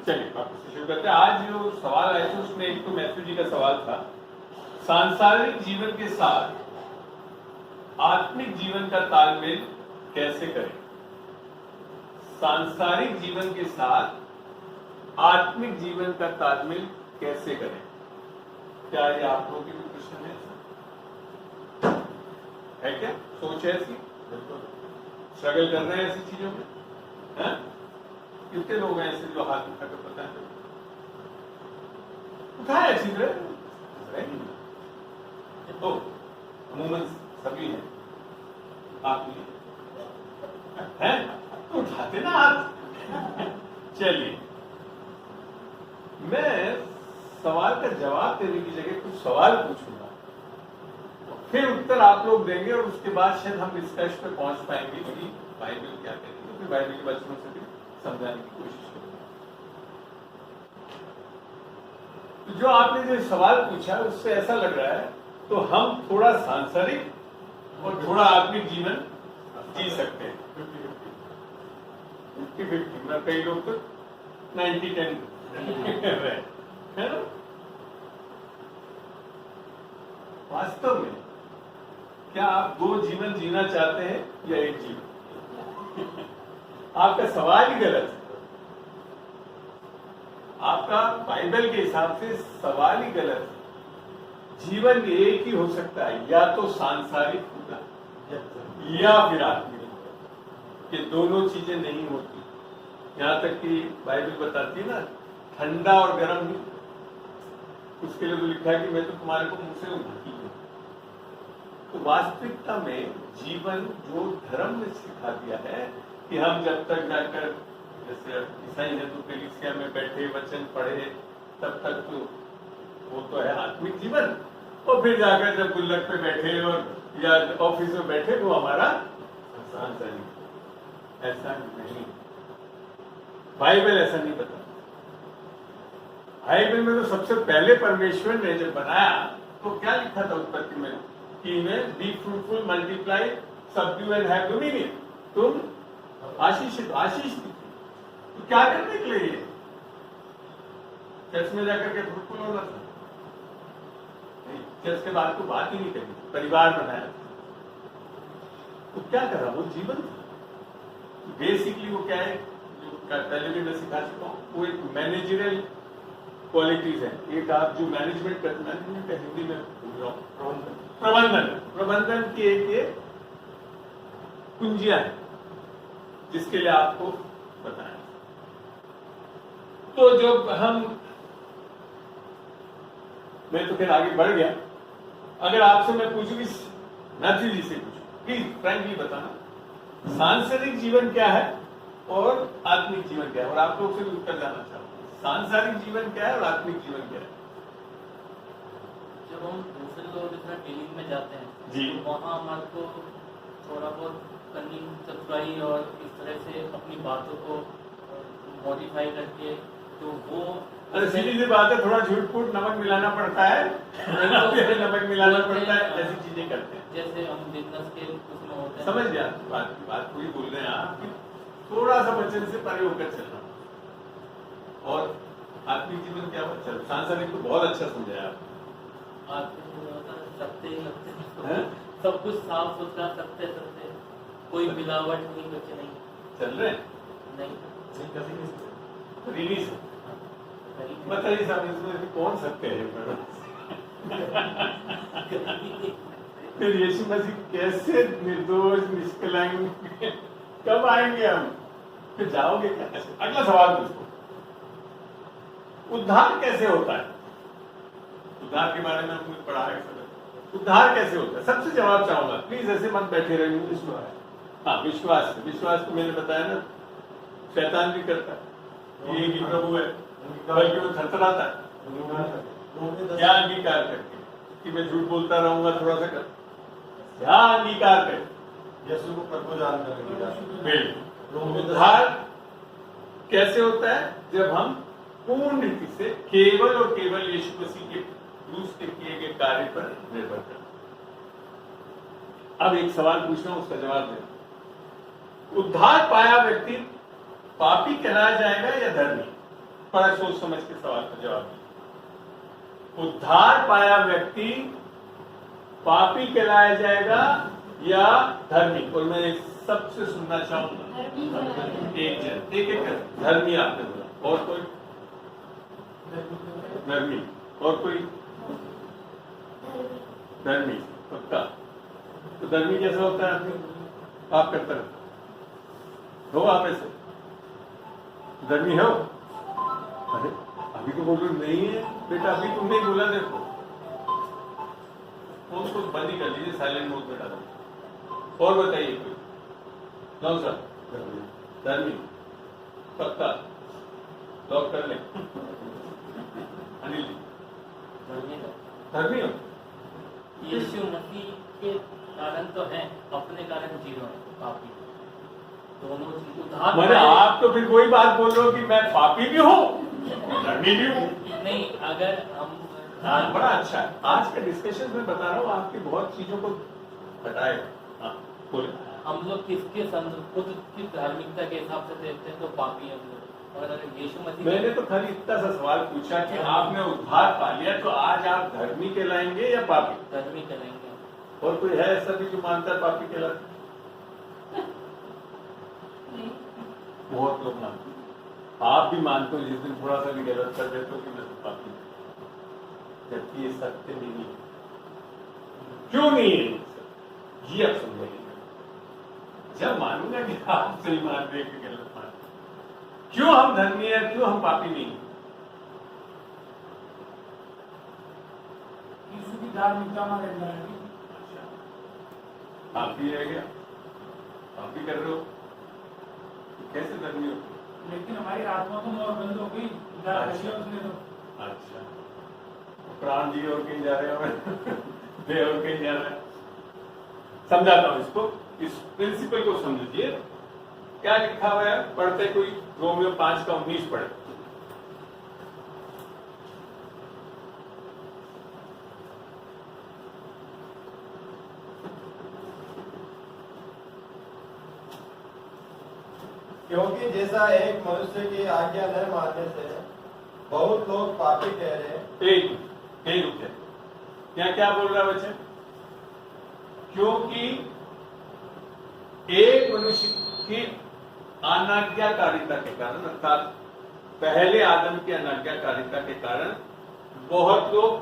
चलिए वापस से शुरू करते हैं। आज जो सवाल आए थे उसमें एक तो मैथ्यू जी का सवाल था, सांसारिक जीवन के साथ आत्मिक जीवन का तालमेल कैसे करें। सांसारिक जीवन के साथ आत्मिक जीवन का तालमेल कैसे करें। क्या ये आप लोगों की भी क्वेश्चन है क्या? सोच है ऐसी? स्ट्रगल कर रहे हैं ऐसी चीजों में? हैं? कितने लोग हैं ऐसे जो हाथ उठा कर पता है उठाए ऐसी तो अमूमन सभी हैं, आप नहीं हैं तो उठाते ना हाथ। चलिए, मैं सवाल का जवाब देने की जगह कुछ सवाल पूछूंगा, फिर उत्तर आप लोग देंगे और उसके बाद शायद हम निष्कर्ष पे पहुंच पाएंगे कि बाइबल क्या कहती है, तो फिर बाइबल के वचनों से भी समझाने की कोशिश करूंगा। तो जो आपने जो सवाल पूछा उससे ऐसा लग रहा है तो हम थोड़ा सांसारिक और थोड़ा आत्मिक जीवन जी सकते हैं। 50-50, कई लोग तो 90-10 है ना। वास्तव में क्या आप दो जीवन जीना चाहते हैं या एक जीवन? आपका सवाल ही गलत है। आपका बाइबल के हिसाब से सवाल ही गलत है। जीवन एक ही हो सकता है, या तो सांसारिक होगा या फिर आत्मिक होगा। ये दोनों चीजें नहीं होती। यहां तक कि बाइबल बताती है ना, ठंडा और गर्म नहीं। उसके लिए तो लिखा है कि मैं तो तुम्हारे को मुंह से उठाती हूं। तो वास्तविकता में जीवन जो धर्म ने सिखा दिया है कि हम जब तक जाकर, जैसे ईसाई है तो कलीसिया में बैठे वचन पढ़े, तब तक तो वो तो है आत्मिक जीवन, और फिर जाकर जब गुल्लक पे बैठे और या ऑफिस में बैठे वो हमारा सांसारिक। ऐसा नहीं, बाइबल ऐसा नहीं बताता। बाइबल में तो सबसे पहले परमेश्वर ने जब बनाया तो क्या लिखा था उत्पत्ति में कि इन्हें be fruitful, multiply, subdue and have dominion. तुम आशीषित, आशीष दी। तो क्या करने के लिए? चर्च में जाकर के फ्रूटफुल होना था? नहीं, चर्च के बाद तो बात ही नहीं करी, परिवार बनाया। तो क्या करा? वो जीवन था। बेसिकली वो क्या है, जो पहले भी मैं सिखा चुका हूं, वो एक मैनेजरियल क्वालिटीज है। एक आप जो मैनेजमेंट करते हैं, हिंदी में प्रबंधन, प्रबंधन की एक ये कुंजियां है जिसके लिए आपको बताया। तो जब मैं तो फिर आगे बढ़ गया। अगर आपसे मैं पूछूं कि मैथ्यू जी से पूछूं, प्लीज फ्रैंकली बताना सांसारिक जीवन क्या है और आत्मिक जीवन क्या है, और आप लोग से भी उत्तर जानना चाहूंगा। सांसारिक जीवन क्या है और आत्मिक जीवन क्या है? जब हम दूसरे लोगों के साथ डीलिंग में जाते हैं जी, तो वहाँ हमारे को थोड़ा बहुत करनी चतुराई और इस तरह से अपनी बातों को मॉडिफाई करके, तो वो अरे सीधी सी बात है, थोड़ा झूठ फूट नमक मिलाना पड़ता है नमक मिलाना पड़ता है, ऐसी चीजें करते हैं। जैसे हम बिजनेस के उसमें होते हैं। समझ गया बात पूरी बोल रहे हैं आप कि थोड़ा सा वचन से परे होकर चलना। और आत्मिक जीवन क्या होता है? सांसारिक को बहुत अच्छा समझाया आप। सत्य ही लगते हैं, सब कुछ साफ सुथरा, सत्य सत्य, कोई मिलावट नहीं, कुछ नहीं। चल रहे नहीं बताइए साहब, इसमें कौन सत्य है? फिर यीशु मसीह कैसे निर्दोष निष्कलंक, कब आएंगे हम? फिर जाओगे कैसे? अगला सवाल पूछो, उद्धार कैसे होता है? उद्धार के बारे में हमने पढ़ा है। उद्धार कैसे होता है? सबसे जवाब चाहूंगा, प्लीज ऐसे मत बैठे रहिए। विश्वास, हाँ विश्वास, विश्वास तो मैंने बताया ना, शैतान भी करता है, ये ही प्रभु है, बल्कि वो थरथराता है। क्या अंगीकार करके कि मैं झूठ बोलता रहूंगा, थोड़ा सा कर, क्या अंगीकार कर यीशु को प्रभु जानकर। बिल्कुल। उद्धार कैसे होता है? जब हम पूर्ण रीति से केवल और केवल यीशु मसीह के क्रूस के किए गए कार्य पर निर्भर करते। अब एक सवाल पूछना, उसका जवाब देना। उद्धार पाया व्यक्ति पापी कहलाया जाएगा या धर्मी? बड़ा सोच समझ के सवाल का जवाब दिया। उद्धार पाया व्यक्ति पापी कहलाया जाएगा या धर्मी? और मैं सबसे सुनना चाहूंगा एक धर्मी आपने बोला, और कोई? धर्मी, और कोई? धर्मी, पक्का। तो धर्मी कैसा होता है आदमी? आप करते हो आप ऐसे धर्मी हो? अरे अभी तो बोलो नहीं है बेटा, अभी तुमने ही बोला। देखो फोन को बंद ही कर लीजिए, साइलेंट मोड पे डालो। और बताइए कोई? नो सर, धर्मी पक्का, लॉक कर ले। अनिल जी धर्मी हो? यीशु मसीह के कारण तो है, अपने कारण जीरो है, पापी। दोनों चीज उद्धार मैंने आप तो फिर कोई बात बोल रहे हो कि मैं पापी भी हूँ धर्मी भी हूँ। नहीं, अगर हम बड़ा अच्छा है आज का डिस्कशन। में बता रहा हूँ आपकी बहुत चीजों को हटाएगा। हाँ बोले। हम लोग किसके खुद की धार्मिकता के हिसाब से देखते हैं तो पापी हम लोग, और अगर यीशु मसीह मैंने तो खाली इतना सा सवाल पूछा कि आपने उद्धार पा लिया तो आज आप धर्मी कहलाएंगे या पापी? धर्मी करेंगे। और कोई है ऐसा भी जो मानता है पापी कहलाता? बहुत लोग मानते हैं। आप भी मानते हो जिस दिन थोड़ा सा भी गलत कर देते हो कि मैं तो पापी हूं, जबकि ये सत्य नहीं है। क्यों नहीं है ये अब समझेंगे जब मानूंगा कि आप सही मान रहे कि गलत मान रहे। क्यों हम धर्मी है, क्यों हम पापी नहीं है? यीशु की धार्मिकता में रहना है। अच्छा, आप भी रह गया, आप भी कर रहे हो, तो कैसे धर्मी हो? लेकिन हमारी आत्मा तो और बंद हो गई। उसने तो अच्छा, प्राण जी और कहीं जा रहे हो, देह और कहीं जा रहा है। समझाता हूं इसको, इस प्रिंसिपल को समझिए। क्या लिखा हुआ है? पढ़ते कोई? रोमियो 5:19 पढ़े। क्योंकि जैसा एक मनुष्य की आज्ञा न मानने से बहुत लोग पापी कह रहे हैं। एक रुक जाए। क्या क्या बोल रहा है बच्चे? क्योंकि एक मनुष्य की अनाज्ञाकारिता के कारण, अर्थात पहले आदम की अनाज्ञाकारिता के कारण बहुत लोग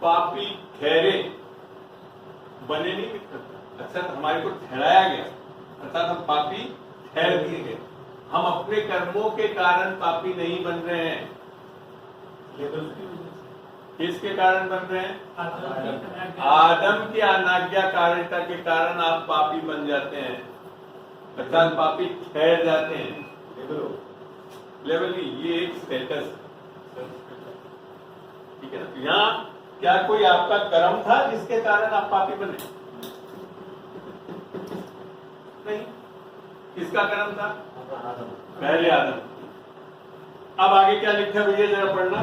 पापी ठहरे, बने नहीं दिखता। अक्सर हमारे को ठहराया गया, अर्थात हम पापी ठहर दिए गए। हम अपने कर्मों के कारण पापी नहीं बन रहे हैं। किसके कारण बन रहे हैं? आदम की अनाज्ञाकारिता के कारण आप पापी बन जाते हैं, अर्थात पापी ठहर जाते हैं। लेवल नहीं, ये एक स्टेटस, ठीक है ना? यहाँ क्या कोई आपका कर्म था जिसके कारण आप पापी बने? नहीं। किसका कर्म था? पहले आदम। अब आगे क्या लिखा है भैया, जरा पढ़ना।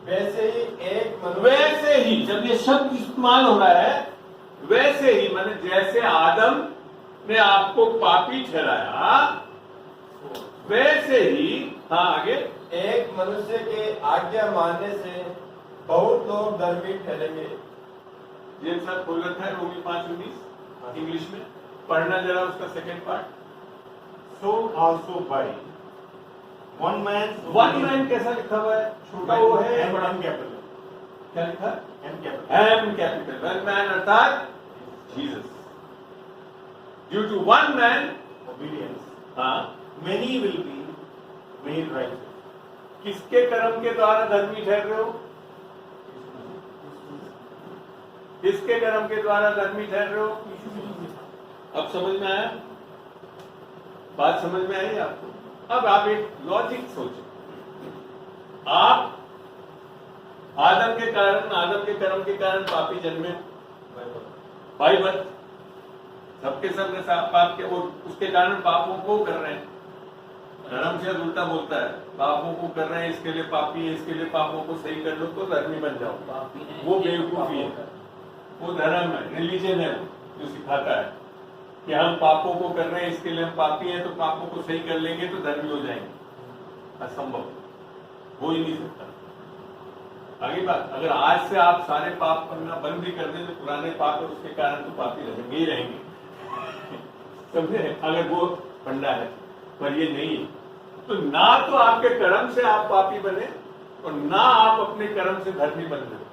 वैसे ही एक मनुष्य, वैसे ही, जब ये शब्द इस्तेमाल हो रहा है वैसे ही, माने जैसे आदम ने आपको पापी ठहराया वैसे ही, हाँ आगे, एक मनुष्य के आज्ञा मानने से बहुत लोग धर्मी ठहरेंगे। जेल साहब खोल रखा है रोमी 5:19 इंग्लिश में, पढ़ना जरा उसका second part. So also by one man one man कैसा लिखा हुआ है? छोटा वो है या बड़ा? M capital क्या लिखा? M capital M capital. One man अर्थात Jesus. Due to one man, obedience हाँ, many will be made righteous. किसके कर्म के द्वारा धर्मी ठहर रहे हो? किसके कर्म के द्वारा धर्मी ठहर रहे हो? अब समझ में आया? बात समझ में आई आपको? अब आप एक लॉजिक सोचो। आप आदम के कारण, आदम के कर्म के कारण पापी जन्मे, बाई बर्थ, सबके सब ने पाप के, और उसके कारण पापों को कर रहे हैं। धर्म से उल्टा बोलता है, पापों को कर रहे हैं इसके लिए पापी है, इसके लिए पापों को सही कर लो तो धर्मी बन जाओ। पापी है, वो बेवकूफी है, वो धर्म है, रिलीजन है जो सिखाता है कि हम पापों को कर रहे हैं इसके लिए हम पापी हैं, तो पापों को सही कर लेंगे तो धर्मी हो जाएंगे। असंभव। हो ही नहीं सकता। आगे बात, अगर आज से आप सारे पाप करना बंद भी कर दें तो पुराने पाप है उसके कारण तो पापी रहेंगे ही रहेंगे, समझे? अगर वो फंडा है, पर ये नहीं। तो ना तो आपके कर्म से आप पापी बने और ना आप अपने कर्म से धर्मी बन रहे।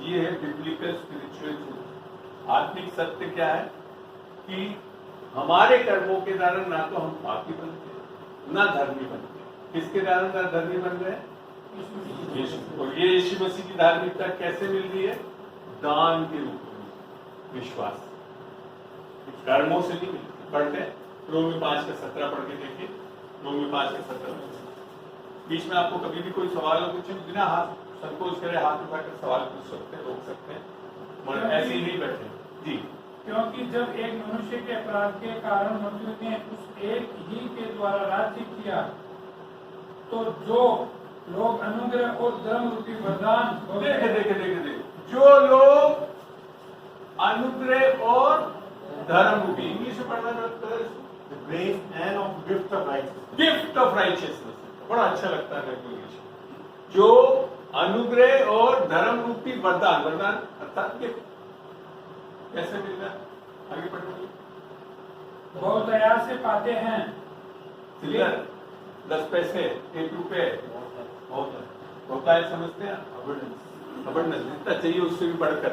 ये है बिब्लिकल स्पिरिचुअल ट्रूथ। आत्मिक सत्य क्या है कि हमारे कर्मों के द्वारा ना तो हम पापी बनते ना धर्मी बनते। किसके द्वारा ना धर्मी बन रहे हैं? यीशु। और ये यीशु मसीह की धार्मिकता कैसे मिल रही है? दान के रूप में, विश्वास, कर्मों से नहीं मिलती। पढ़ते हैं रोमी 5:17 पढ़ के देखिए। रोमी 5:17। बीच में आपको कभी भी कोई सवाल हो, कुछ बिना हाथ संकोच करे हाथ उठाकर सवाल पूछ सकते हैं, रोक सकते हैं, मगर ऐसे ही नहीं बैठे जी। क्योंकि जब एक मनुष्य के अपराध के कारण मृत्यु ने उस एक ही के द्वारा राज्य किया, तो जो लोग अनुग्रह और धर्म रूपी वरदान देखे जो लोग अनुग्रह और धर्म रूपी, इंग्लिश में पढ़ना चाहते हैं The grace and of gift of righteousness. Gift of righteousness, बड़ा अच्छा लगता है मेरे को। जो अनुग्रह और धर्म रूपी वरदान, वरदान अर्थात गिफ्ट कैसे मिल रहा है? आगे पढ़िए। बहुत दया से पाते हैं। सिल्वर 10 पैसे 1 रुपए होता है, समझते हैं? अबंडेंस, जितना चाहिए उससे भी बढ़कर।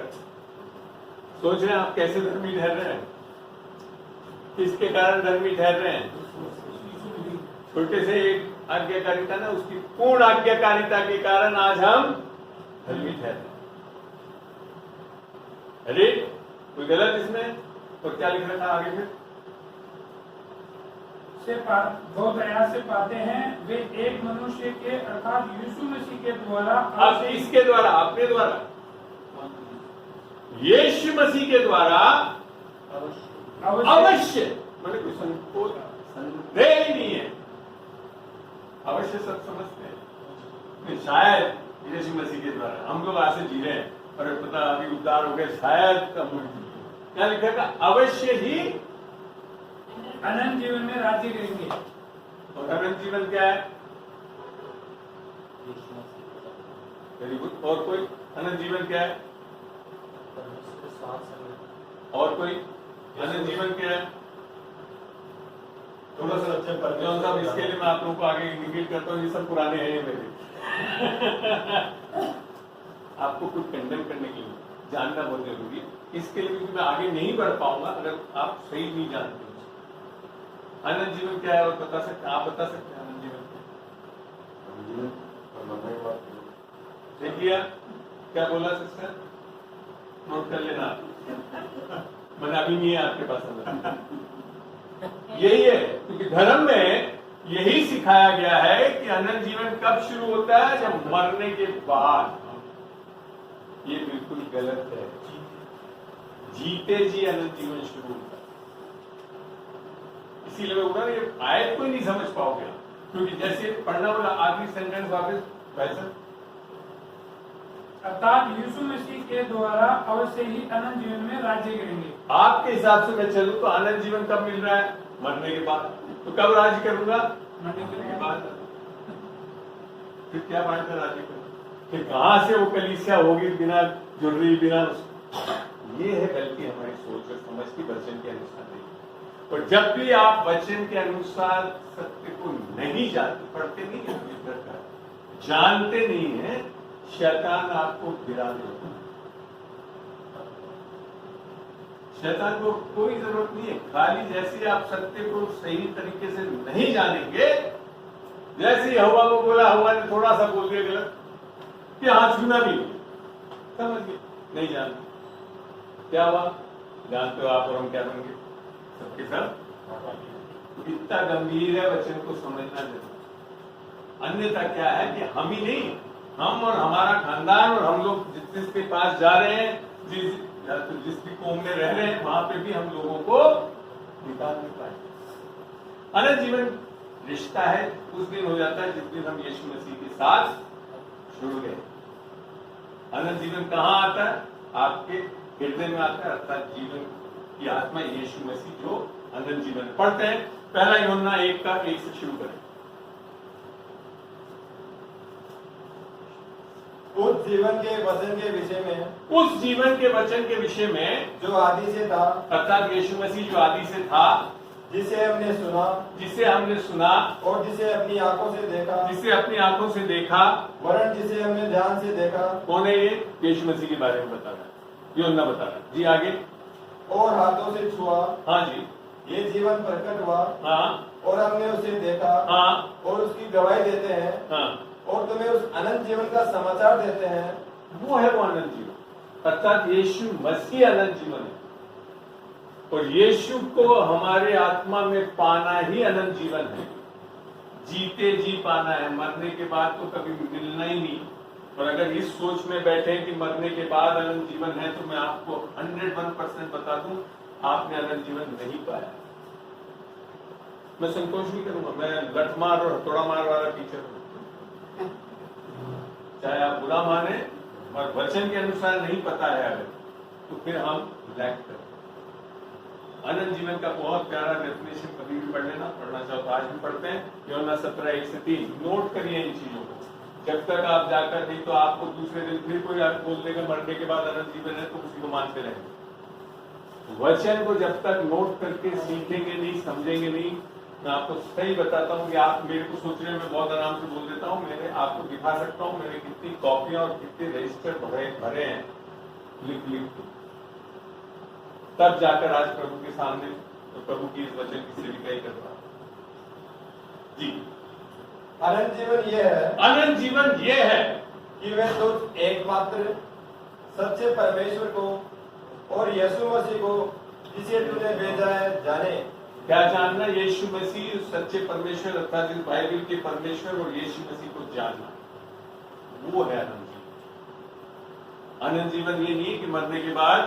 सोच रहे हैं आप कैसे धर्मी ठहर रहे हैं? किसके कारण धर्मी ठहर रहे हैं? छोटे से एक आज्ञाकारिता ना, उसकी पूर्ण आज्ञाकारिता के कारण आज हम धर्मी ठहर रहे हैं। अरे कोई गलत इसमें? और क्या लिख रहा था आगे फिर? बहुत दया से पाते हैं वे एक मनुष्य के अर्थात यीशु मसीह के द्वारा। अब किसके द्वारा? अपने द्वारा, यीशु मसीह के द्वारा अवश्य, मैंने कोई संकोच संदेह ही नहीं है, अवश्य सब समझते हैं। शायद यीशु मसीह के द्वारा हम लोग आज से जी रहे हैं और पता अभी उद्धार हो गए, शायद क्या लिखा था? अवश्य ही अनंत जीवन में राज्य करेंगे। और अनंत जीवन क्या है? Very good. और कोई अनंत जीवन क्या है? और कोई अनंत जीवन क्या है? थोड़ा सा अच्छे पर साहब, इसके लिए मैं आप लोगों को आगे इंडिकेट करता हूँ, ये सब पुराने हैं मेरे। आपको कुछ कंडेम करने के लिए जानना बहुत जरूरी है। इसके लिए क्योंकि मैं आगे नहीं बढ़ पाऊंगा अगर आप सही नहीं जानते। अनंत जीवन क्या है और बता सकते? आप बता सकते हैं अनंत जीवन क्या? देख लिया क्या बोला सिस्टर? नोट कर लेना, मैंने अभी नहीं है आपके पास अनंत। यही है, क्योंकि धर्म में यही सिखाया गया है कि अनंत जीवन कब शुरू होता है? जब मरने के बाद। ये बिल्कुल गलत है। जीते जी अनंत जीवन शुरू होता है। इसीलिए मैं बोल रहा हूं, ये आयत को ही नहीं समझ पाओगे, क्योंकि जैसे पढ़ना बोला आखिरी सेंटेंस वापस वैसा, अर्थात यीशु मसीह के द्वारा अवश्य ही अनंत जीवन में राज्य करेंगे। आपके हिसाब से मैं चलूं तो अनंत जीवन कब मिल रहा है? मरने के बाद। तो कब राज्य करूंगा? मरने के बाद। फिर क्या बात कर राज्य करूंगा? फिर कहां से वो कलीसिया होगी बिना ज्वेलरी, बिना? ये है गलती हमारी सोच और समझ की, वचन के अनुसार नहीं। और जब भी आप वचन के अनुसार सत्य को नहीं जानते, पढ़ते नहीं है, जानते नहीं है, शैतान आपको गिरा देगा। शैतान को कोई जरूरत नहीं है, खाली जैसे आप सत्य को सही तरीके से नहीं जानेंगे, जैसे हवा को बोला, हवा ने थोड़ा सा बोल दिया गलत कि हाँ सुना भी समझ गए, नहीं जानते क्या हुआ? जानते हो आप और हम क्या बन गए? सबके सब। इतना गंभीर है वचन को समझना जरूर। अन्यथा क्या है कि हम ही नहीं, हम और हमारा खानदान और हम लोग जिसके पास जा रहे हैं, जिस भी कौम में रह रहे हैं, वहां पे भी हम लोगों को निकाल नहीं पाए। अनंत जीवन रिश्ता है, उस दिन हो जाता है जिस दिन हम यीशु मसीह के साथ जुड़ गए। अनंत जीवन कहाँ आता है? आपके हृदय में आता है, अर्थात जीवन की आत्मा यीशु मसीह जो अनंत जीवन। पढ़ते हैं 1 यूहन्ना 1 का 1 से शुरू करें। उस जीवन के वचन के विषय में उस जीवन के वचन के विषय में जो आदि से था, अर्थात यीशु मसीह जो आदि से था, जिसे हमने सुना और जिसे अपनी आंखों से देखा, जिसे अपनी आंखों से देखा, वरन जिसे हमने ध्यान से देखा। कौन है ये? यीशु मसीह के बारे में बता रहा है, यूहन्ना बता रहा है। जी आगे। और हाथों से छुआ, हाँ जी, ये जीवन प्रकट हुआ, हाँ और हमने उसे देखा, हाँ और उसकी गवाही देते हैं, हाँ, और तुम्हें उस अनंत जीवन का समाचार देते हैं। वो है वो अनंत जीवन, अर्थात यीशु मसीह अनंत जीवन है। और यीशु को हमारे आत्मा में पाना ही अनंत जीवन है। जीते जी पाना है, मरने के बाद तो कभी मिलना ही नहीं। और अगर इस सोच में बैठे कि मरने के बाद अनंत जीवन है, तो मैं आपको 101% बता दूं, आपने अनंत जीवन नहीं पाया। मैं संकोच नहीं करूंगा, मैं लठ मार और हथौड़ा मार वाला टीचर हूं। चाहे आप बुरा माने और वचन के अनुसार नहीं पता है अगर, तो फिर हम लैक करें। अनंत जीवन का बहुत प्यारा डेफिनेशन कभी भी पढ़ लेना, पढ़ना चाहो तो आज भी पढ़ते हैं। यूहन्ना 17:1-3 नोट करिए इन चीजों को। जब तक आप जाकर नहीं तो आपको दूसरे दिन फिर कोई आप बोल देगा मरने के बाद अनंत जीवन है, तो उसी को मानते रहेंगे। वचन को जब तक नोट करके सीखेंगे नहीं, समझेंगे नहीं, मैं आपको सही बताता हूँ कि आप मेरे को सोचने में बहुत आराम से बोल देता हूँ। मैंने आपको दिखा सकता हूँ मैंने कितनी कॉपियां और कितने रजिस्टर भरे हैं लिख के, तब जाकर आज प्रभु के सामने तो प्रभु की इस वचन की सेविकाई कर रहा जी। अनंत जीवन ये है, अनंत जीवन ये है कि वे तुझ एकमात्र सच्चे परमेश्वर को और यीशु मसीह को जिसे तूने भेजा है जाने। क्या जानना? यीशु मसीह सच्चे परमेश्वर अर्थात इस बाइबल के परमेश्वर और यीशु मसीह को जानना, वो है अनंत जीवन। अनंत जीवन ये नहीं कि मरने के बाद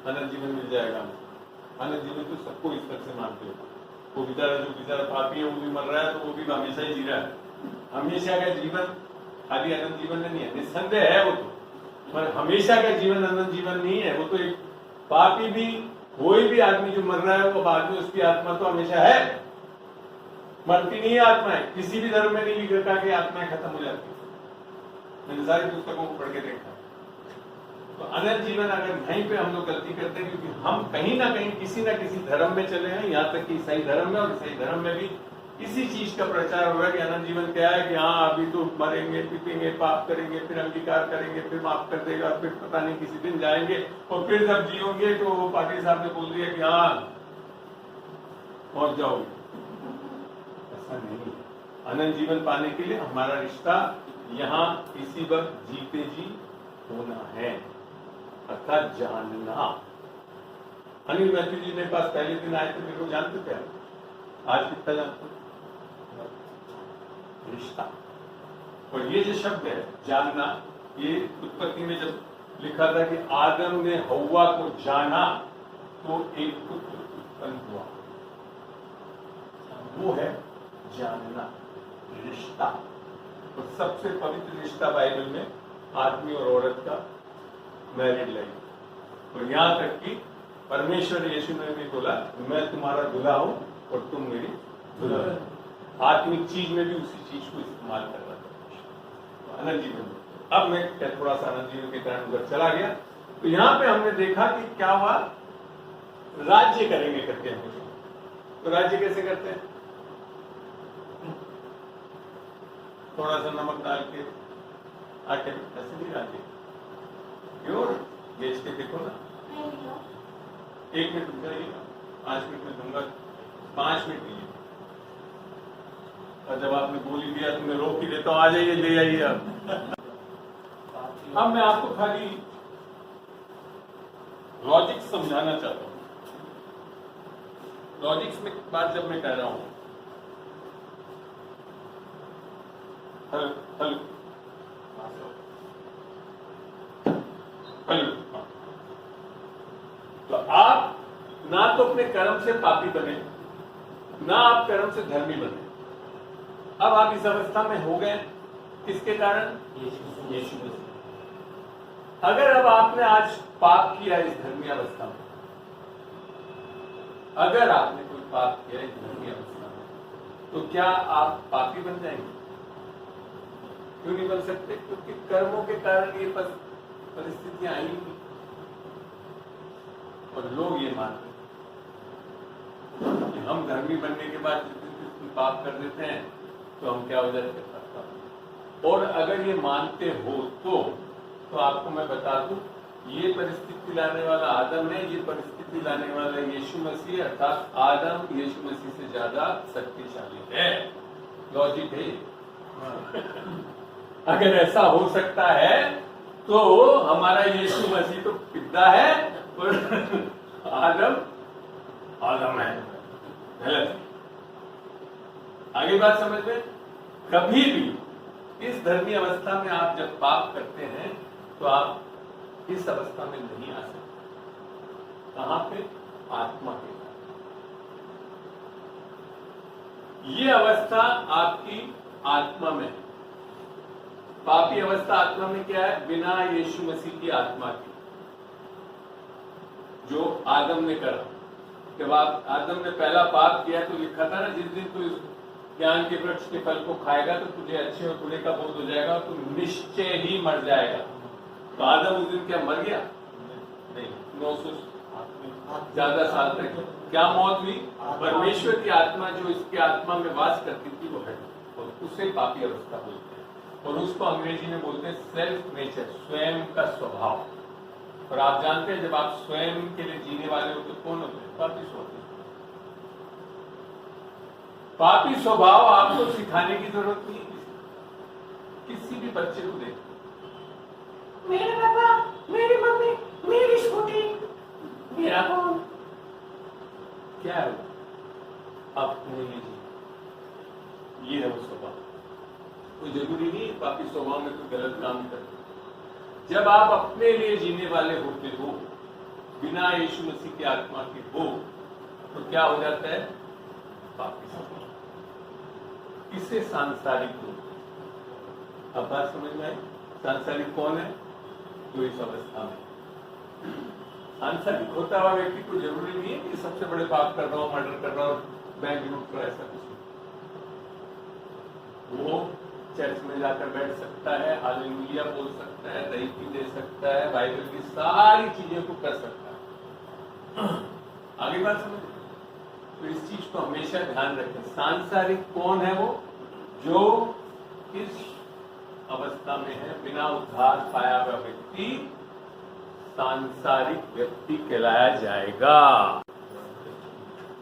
अनंत जीवन मिल जाएगा। अनंत जीवन तो सबको इस तरह से मानते हो। वो बेचारा जो बेचारा पापी है वो भी मर रहा है, तो वो भी हमेशा ही जी रहा है। हमेशा का जीवन खाली अनंत जीवन नहीं है, निस्संदेह है वो तो, पर हमेशा का जीवन अनंत जीवन नहीं है। वो तो एक पापी भी, कोई भी आदमी जो मर रहा है वो बाद में उसकी आत्मा तो हमेशा है, मरती नहीं है आत्माएं। किसी भी धर्म में नहीं लिख रखा कि आत्माएं खत्म हो जाती है। मैंने सारी पुस्तकों को पढ़ के देखा। तो अनंत जीवन अगर वहीं पे हम लोग गलती करते हैं, क्योंकि हम कहीं ना कहीं किसी ना किसी धर्म में चले हैं, यहाँ तक कि ईसाई धर्म में, और ईसाई धर्म में भी इसी चीज का प्रचार हो रहा है कि अनंत जीवन क्या है कि हाँ अभी तो मरेंगे, पीपेंगे, पाप करेंगे, फिर अंगीकार करेंगे, फिर माफ कर देगा, फिर पता नहीं किसी दिन जाएंगे, और फिर जब जियोगे तो वो पाटिल साहब ने बोल दिया कि हाँ पहुंच जाओगे। ऐसा नहीं है। अनंत जीवन पाने के लिए हमारा रिश्ता यहाँ इसी वक्त जीते जी होना है, अर्थात जानना। अनिल मैथ्यू जी मेरे पास पहले दिन आए थे, मेरे को जानते थे, आज कितना जानते? रिश्ता। और ये जो शब्द है जानना, ये उत्पत्ति में जब लिखा था कि आदम ने हव्वा को जाना तो एक पुत्र उत्पन्न हुआ, वो है जानना, रिश्ता। और सबसे पवित्र रिश्ता बाइबल में आदमी और औरत का मैरिड लाइफ। और यहां तक कि परमेश्वर यीशु ने भी बोला मैं तुम्हारा दूल्हा हूं और तुम मेरी दुल्हन। आत्मिक चीज में भी उसी चीज को इस्तेमाल कर रहा था अनंत जीवन में। अब मैं थोड़ा सा अनंत जीवन के कारण उधर चला गया। तो यहाँ पे हमने देखा कि क्या हुआ, राज्य करेंगे करके हम। तो राज्य कैसे करते हैं? थोड़ा सा नमक डाल के आटे में, ऐसे नहीं राज्य। क्यों? बेच के देखो ना। 1 मिनट रुक जाइएगा, 5 मिनट में दूंगा, 5 मिनट लीजिए। और जब आपने बोली दिया तो मैं रोक ही देता हूँ, आ जाइए ले आइए आप। अब मैं आपको खाली लॉजिक समझाना चाहता हूँ। लॉजिक्स में बात जब मैं कह रहा हूँ, हेलो तो आप ना तो अपने कर्म से पापी बने, ना आप कर्म से धर्मी बने। अब आप इस अवस्था में हो गए किसके कारण? यीशु मसीह। अगर अब आपने आज पाप किया इस धर्मी अवस्था में, अगर आपने कोई पाप किया इस धर्मी अवस्था में, तो क्या आप पापी बन जाएंगे? क्यों नहीं बन सकते? क्योंकि कर्मों के कारण ये परिस्थितियां आई नहीं और लोग ये मानते हैं कि हम धर्मी बनने के बाद पाप कर देते हैं तो हम क्या हो जाते हैं। और अगर ये मानते हो तो आपको मैं बता दूं, ये परिस्थिति लाने वाला आदम है, ये परिस्थिति लाने वाला यीशु मसीह, अर्थात आदम यीशु मसीह से ज्यादा शक्तिशाली है। लॉजिक है। अगर ऐसा हो सकता है तो हमारा यीशु मसीह तो पिता है और आदम है। गलत। आगे बात समझ में, कभी भी इस धर्मी अवस्था में आप जब पाप करते हैं तो आप इस अवस्था में नहीं आ सकते। कहां पे? आत्मा के। ये अवस्था आपकी आत्मा में है। पापी अवस्था आत्मा में क्या है? बिना यीशु मसीह की आत्मा की, जो आदम ने करा। जब आदम ने पहला पाप किया तो लिखा था ना, जिस दिन तू इस ज्ञान के वृक्ष के फल को खाएगा तो तुझे अच्छे और बुरे का बोध हो जाएगा और तू निश्चय ही मर जाएगा। तो आदम उस दिन क्या मर गया? नहीं, 900 ज्यादा साल तक क्या मौत हुई? परमेश्वर की आत्मा जो इसके आत्मा में वास करती थी वो हटी और उसे पापी अवस्था बोलते हैं। और उसको अंग्रेजी में बोलते हैं सेल्फ नेचर, स्वयं का स्वभाव। और आप जानते हैं जब आप स्वयं के लिए जीने वाले हो तो कौन होते हैं? पापी स्वभाव। पापी स्वभाव आपको सिखाने की जरूरत नहीं है। किसी भी बच्चे को देख, मेरे पापा, मेरी मम्मी, मेरी स्कूटी, मेरा फोन, क्या है वो? अपने लिए जी, ये है वो स्वभाव। कोई जरूरी नहीं पापी स्वभाव में कोई गलत काम करते। जब आप अपने लिए जीने वाले होते हो, बिना यीशु मसीह की आत्मा के हो, तो क्या हो जाता है? पापी स्वभाव। इसे सांसारिक लोग। अब बात समझ में आई? सांसारिक कौन है? जो इस अवस्था में सांसारिक होता हुआ व्यक्ति को जरूरी नहीं है कि सबसे बड़े पाप कर रहा हो, मर्डर कर रहा हो, बैंक लूट कर, ऐसा कुछ नहीं। वो चर्च में जाकर बैठ सकता है, हालेलुया बोल सकता है, दही पी दे सकता है, बाइबल की सारी चीजों को कर सकता है। आगे बात समझ। तो इस चीज को हमेशा ध्यान रखें। सांसारिक कौन है? वो जो इस अवस्था में है, बिना उद्धार पाया हुआ व्यक्ति सांसारिक व्यक्ति कहलाया जाएगा।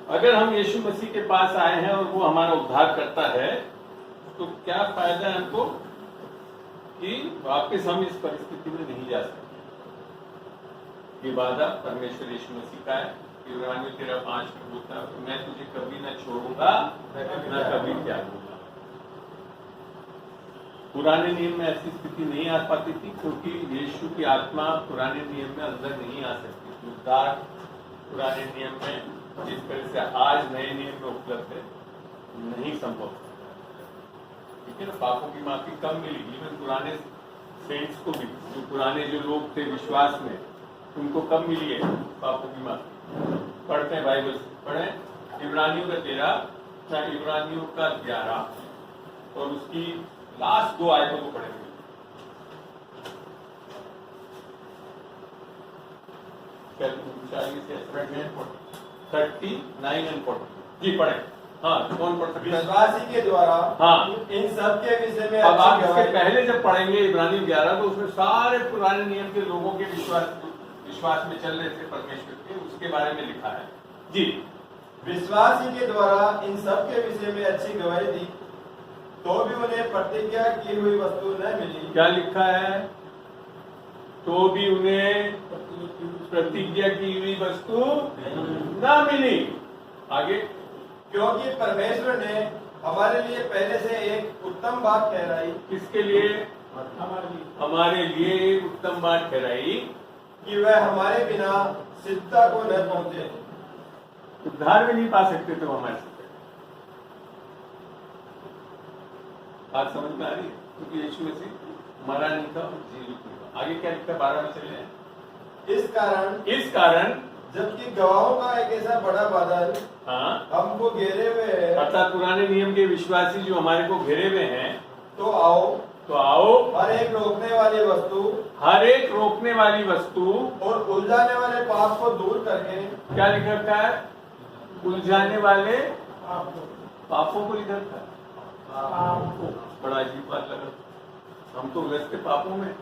अगर हम यीशु मसीह के पास आए हैं और वो हमारा उद्धार करता है तो क्या फायदा है हमको कि वापस हम इस परिस्थिति में नहीं जा सकते। ये वादा परमेश्वर यीशु मसीह का है। इब्रानियों 13:5 में बोलता है, मैं तुझे कभी न छोड़ूंगा न कभी त्यागूंगा। पुराने नियम में ऐसी स्थिति नहीं आ पाती थी क्योंकि यीशु की आत्मा पुराने नियम में अंदर नहीं आ सकती। उद्धार पुराने नियम में जिस तरह से आज नए नियम में उपलब्ध है नहीं संभव। ठीक है ना? पापों की माफी कम मिली। इवन पुराने सेंट्स को भी, जो पुराने जो लोग थे विश्वास में, उनको कम मिली है पापों की माफी। पढ़ते हैं बाइबल, पढ़े इब्रानियों का 13, इब्रानियों का 11 और उसकी लास्ट 2 आयतों को पढ़ेंगे। से 39 and 40 जी पढ़े। हाँ, कौन पढ़ सकता है? विश्वासी के द्वारा हाँ, इन सब के विषय में अब आप अच्छी इसके गवाही पहले जब पढ़ेंगे इब्रानियों 11 तो उसमें सारे पुराने नियम के लोगों के विश्वास में चल रहे थे परमेश्वर के, उसके बारे में लिखा है जी। विश्वासी के द्वारा इन सब के विषय में अच्छी गवाही दी, तो भी उन्हें प्रतिज्ञा की हुई वस्तु न मिली। क्या लिखा है? तो भी उन्हें प्रतिज्ञा की हुई वस्तु न मिली। आगे, क्योंकि परमेश्वर ने हमारे लिए पहले से एक उत्तम बात ठहराई। किसके लिए? हमारे लिए एक उत्तम बात ठहराई कि वह हमारे बिना सिद्धता को न पहुंचे। उद्धार भी नहीं पा सकते थे हमारे से। बात समझ में आ रही है? क्योंकि यीशु मसीह मरा नहीं था, जीवित नहीं था। आगे क्या लिखा? 12 में चले हैं। इस कारण जबकि गवाहों का एक ऐसा बड़ा बादल हमको घेरे हुए है, अर्थात पुराने नियम के विश्वासी जो हमारे को घेरे हुए हैं, तो आओ तो आओ हर एक रोकने वाली वस्तु हर एक रोकने वाली वस्तु और उलझाने वाले पाप को दूर करके क्या लिख रखा है? उलझाने वाले आपको पापों को लिख रखा है। आपको बड़ा अजीब बात लगा, हम तो उलझते पापों में,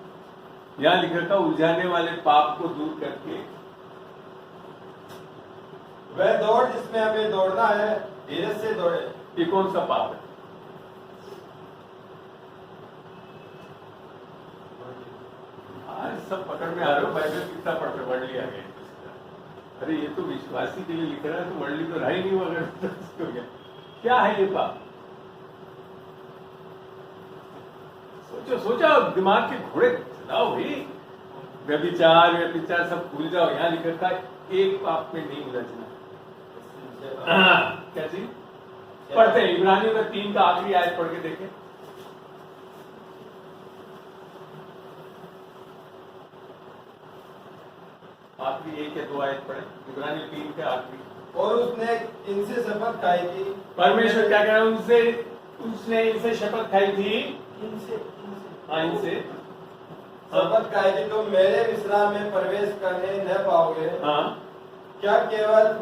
यहाँ लिख रखा उलझाने वाले पाप को दूर करके वह दौड़ जिसमें हमें दौड़ना है धीरज से दौड़े। ये कौन सा पाप है? आज सब पकड़ में आ रहे हो, बाइबल कितना पढ़ते वर्ल्ड लिया गया। अरे ये तो विश्वासी के लिए लिख रहा है, तो वर्ल्ड तो रहा ही नहीं हुआ, अगर तो हो गया। क्या है ये पाप? सोचो सोचो, दिमाग के घोड़े चलाओ भाई। व्यभिचार सब भूल जाओ, यहाँ लिख रखा है एक पाप में नहीं उलझना। क्या चीज पढ़ते हैं? इब्रानियों का 3 का आखिरी आयत पढ़ के देखें। आखिरी 1 या 2 आयत पढ़े, इब्रानियों 3 के आखिरी। और उसने इनसे शपथ खाई थी। परमेश्वर क्या कह रहा है? उसने इनसे शपथ खाई थी। इनसे हाँ, इनसे शपथ खाई थी तुम मेरे विश्राम में प्रवेश करने न पाओगे। हाँ, क्या केवल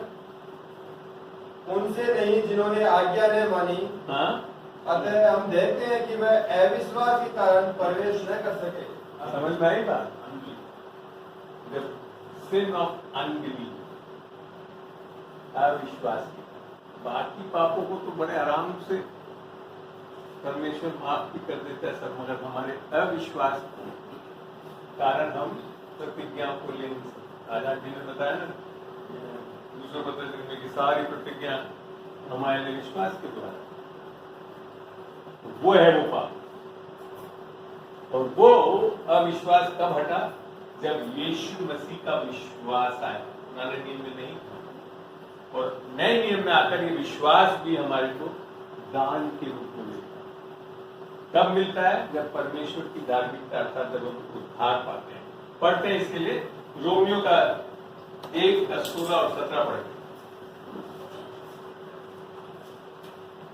उनसे नहीं जिन्होंने आज्ञा न मानी। हाँ, अतः हम देखते हैं कि वह अविश्वास के कारण प्रवेश न कर सके। समझ में आई बात? सिन ऑफ अनबिलीव, अविश्वास की। बाकी पापों को तो बड़े आराम से परमेश्वर माफ भी कर देता है सब, मगर हमारे अविश्वास के कारण हम प्रतिज्ञा को ले नहीं सकते। आज जी ने बताया ना, दूसरे पत्र में की सारी प्रतिज्ञा हमारे विश्वास के द्वारा, वो है वो पाप। और वो अविश्वास कब हटा? जब यीशु मसीह का विश्वास आया, पुराने नियम में नहीं। और नए नियम में आकर ये विश्वास भी हमारे को दान के रूप में मिलता है। कब मिलता है? जब परमेश्वर की धार्मिकता, अर्थात जब हम उद्धार पाते हैं। पढ़ते हैं इसके लिए रोमियो का 1 का 16 और 17 पढ़ते।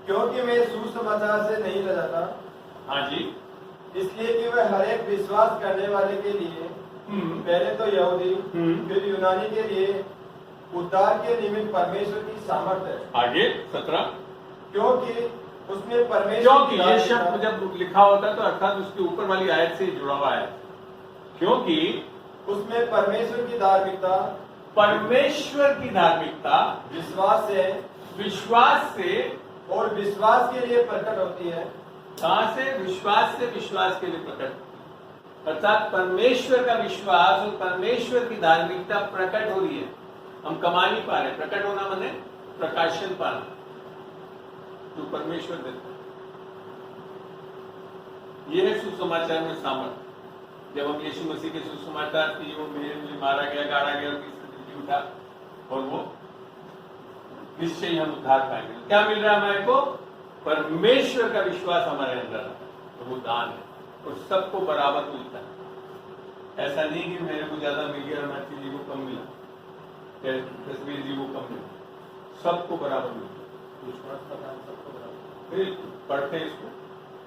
क्योंकि मैं सुसमाचार से नहीं लजाता, हाँ जी, इसलिए कि वह हर एक विश्वास करने वाले के लिए पहले तो यहूदी फिर यूनानी के लिए उद्धार के निमित्त परमेश्वर की सामर्थ्य है। आगे 17। क्योंकि उसमें परमेश्वर क्योंकि की ये धार्मिकता- शब्द जब लिखा होता है तो अर्थात उसके ऊपर वाली आयत से जुड़ा हुआ है। क्योंकि उसमें परमेश्वर की धार्मिकता परमेश्वर की धार्मिकता विश्वास से और विश्वास के लिए प्रकट होती है। कहां से? विश्वास से विश्वास के लिए प्रकट, अर्थात परमेश्वर का विश्वास और परमेश्वर की धार्मिकता प्रकट हो रही है। हम कमा नहीं पा रहे। प्रकट होना माने प्रकाशन पाना, जो परमेश्वर देता है। यह है सुसमाचार में सामर्थ्य। जब हम यीशु मसीह के सुसमाचार की वो मेरे लिए मारा गया, गाड़ा गया और तीसरे दिन उठा, और वो निश्चय ही हम उद्धार पाएंगे। क्या मिल रहा है हमारे को? परमेश्वर का विश्वास हमारे अंदर है, तो वो दान है और सबको बराबर मिलता है। ऐसा नहीं कि मेरे को ज्यादा मिल गया और माची जी को कम मिला, तस्वीर जी को कम मिला, सबको बराबर मिलता है। विश्वास का दान सबको बराबर। फिर पढ़ते हैं इसको,